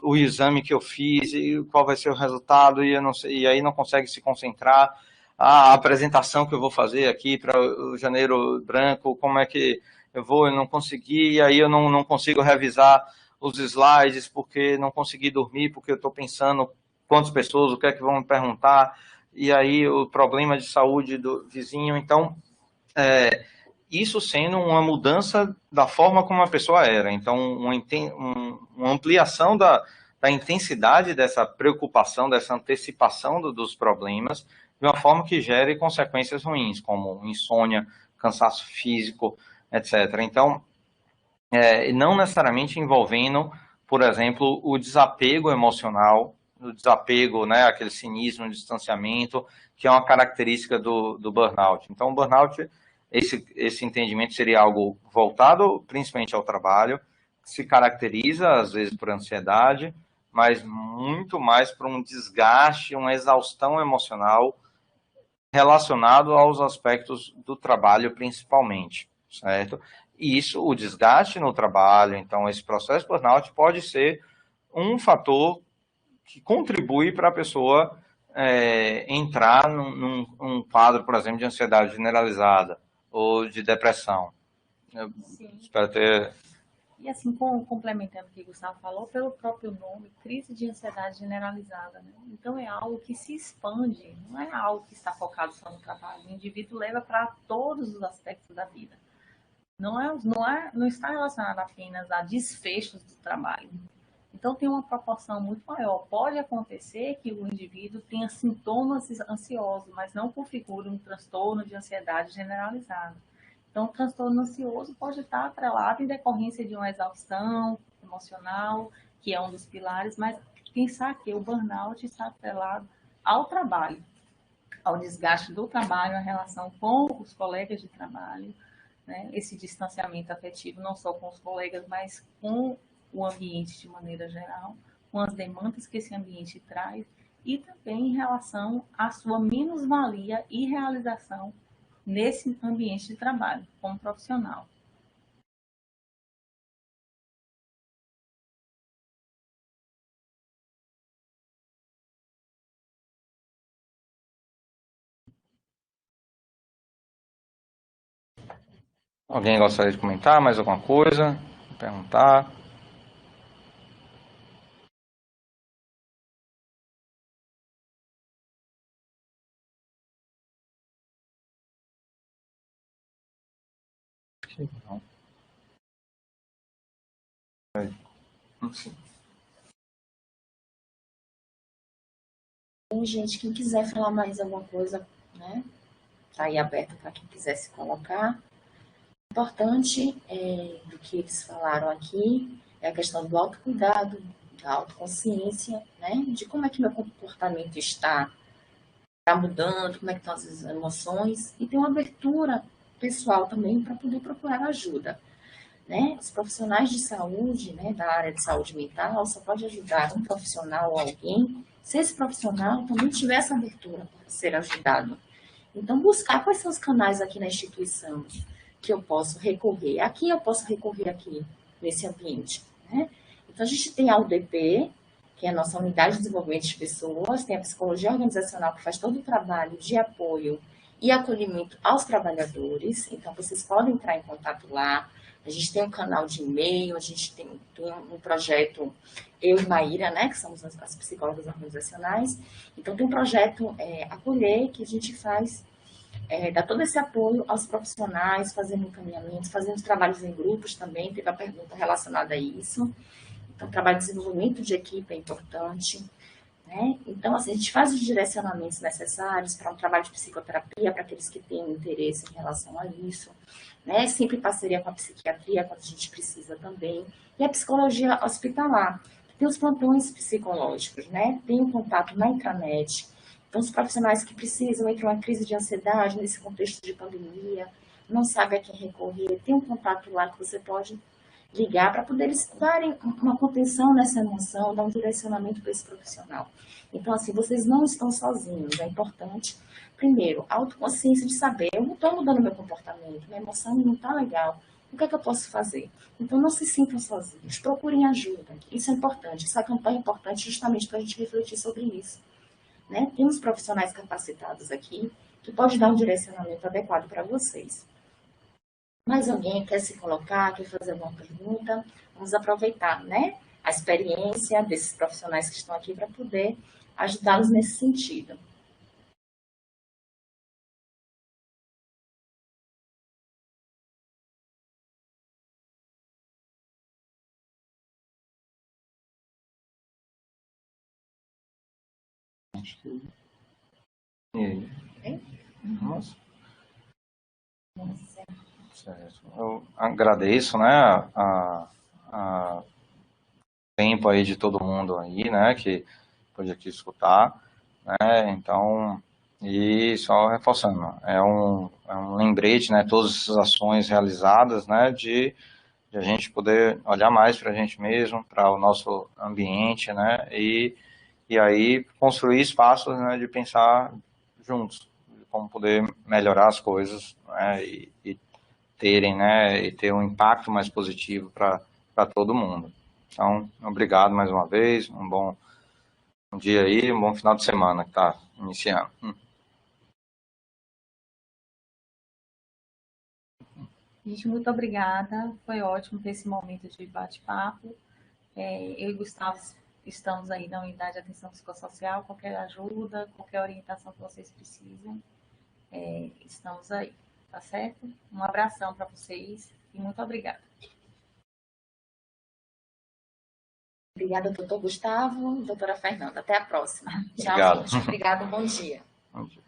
o exame que eu fiz, e qual vai ser o resultado, e eu não sei, e aí não consegue se concentrar. A apresentação que eu vou fazer aqui para o Janeiro Branco, como é que eu não consegui, e aí eu não consigo revisar os slides porque não consegui dormir, porque eu estou pensando quantas pessoas, o que é que vão me perguntar, e aí o problema de saúde do vizinho. Então, isso sendo uma mudança da forma como a pessoa era. Então, uma ampliação da intensidade dessa preocupação, dessa antecipação dos problemas, de uma forma que gere consequências ruins, como insônia, cansaço físico, etc. Então, não necessariamente envolvendo, por exemplo, o desapego emocional, o desapego, né, aquele cinismo, o distanciamento, que é uma característica do burnout. Então, o burnout, esse entendimento seria algo voltado principalmente ao trabalho, que se caracteriza, às vezes, por ansiedade, mas muito mais por um desgaste, uma exaustão emocional relacionado aos aspectos do trabalho, principalmente, certo? E isso, o desgaste no trabalho, então esse processo de burnout pode ser um fator que contribui para a pessoa entrar num quadro, por exemplo, de ansiedade generalizada ou de depressão. Eu espero ter... E assim, complementando o que o Gustavo falou, pelo próprio nome, crise de ansiedade generalizada, né? Então é algo que se expande, não é algo que está focado só no trabalho. O indivíduo leva para todos os aspectos da vida. Não está relacionado apenas a desfechos do trabalho. Então tem uma proporção muito maior. Pode acontecer que o indivíduo tenha sintomas ansiosos, mas não configure um transtorno de ansiedade generalizada. Então, o transtorno ansioso pode estar atrelado em decorrência de uma exaustão emocional, que é um dos pilares, mas pensar que o burnout está atrelado ao trabalho, ao desgaste do trabalho, a relação com os colegas de trabalho, né? Esse distanciamento afetivo, não só com os colegas, mas com o ambiente de maneira geral, com as demandas que esse ambiente traz, e também em relação à sua minusvalia e realização nesse ambiente de trabalho, como profissional. Alguém gostaria de comentar mais alguma coisa? Perguntar? Não. Sim. Bom, gente, quem quiser falar mais alguma coisa, né? Está aí aberto para quem quiser se colocar. O importante do que eles falaram aqui é a questão do autocuidado, da autoconsciência, né? De como é que meu comportamento está mudando, como é que estão as emoções, e tem uma abertura pessoal também para poder procurar ajuda. Né? Os profissionais de saúde, né, da área de saúde mental, só pode ajudar um profissional ou alguém se esse profissional também tiver essa abertura para ser ajudado. Então, buscar quais são os canais aqui na instituição que eu posso recorrer. Aqui eu posso recorrer aqui, nesse ambiente. Né? Então, a gente tem a UDP, que é a nossa Unidade de Desenvolvimento de Pessoas, tem a Psicologia Organizacional, que faz todo o trabalho de apoio e acolhimento aos trabalhadores. Então, vocês podem entrar em contato lá. A gente tem um canal de e-mail, a gente tem um projeto, eu e Maíra, né, que somos as psicólogas organizacionais. Então, tem um projeto Acolher, que a gente faz, dá todo esse apoio aos profissionais, fazendo encaminhamentos, fazendo trabalhos em grupos também, teve a pergunta relacionada a isso. Então, o trabalho de desenvolvimento de equipe é importante. Né? Então, assim, a gente faz os direcionamentos necessários para um trabalho de psicoterapia, para aqueles que têm interesse em relação a isso. Né? Sempre em parceria com a psiquiatria, quando a gente precisa também. E a psicologia hospitalar. Tem os plantões psicológicos, né? Tem um contato na intranet. Então, os profissionais que precisam entrar em crise de ansiedade nesse contexto de pandemia, não sabe a quem recorrer, tem um contato lá que você pode ligar para poder eles darem uma contenção nessa emoção, dar um direcionamento para esse profissional. Então, assim, vocês não estão sozinhos. É importante, primeiro, a autoconsciência de saber, eu não estou mudando meu comportamento, minha emoção não está legal. O que é que eu posso fazer? Então, não se sintam sozinhos, procurem ajuda. Isso é importante, essa campanha é importante justamente para a gente refletir sobre isso. Né? Temos profissionais capacitados aqui que pode dar um direcionamento adequado para vocês. Mais alguém quer se colocar, quer fazer alguma pergunta? Vamos aproveitar, né, a experiência desses profissionais que estão aqui para poder ajudá-los nesse sentido. E aí? Okay? Nossa. Certo. Eu agradeço, né, a tempo aí de todo mundo aí, né, que pôde aqui escutar, né, então, e só reforçando, é um lembrete, né, todas essas ações realizadas, né, de a gente poder olhar mais para a gente mesmo, para o nosso ambiente, né, e aí construir espaços, né, de pensar juntos, de como poder melhorar as coisas, né, e terem, né, e ter um impacto mais positivo para todo mundo. Então, obrigado mais uma vez, um bom dia aí, um bom final de semana que está iniciando. Gente, muito obrigada. Foi ótimo ter esse momento de bate-papo. Eu e Gustavo estamos aí na unidade de atenção psicossocial. Qualquer ajuda, qualquer orientação que vocês precisem, estamos aí, tá certo? Um abração para vocês e muito obrigada. Obrigada, doutor Gustavo, doutora Fernanda. Até a próxima. Tchau, Obrigado. gente. Obrigada, bom dia. Bom dia.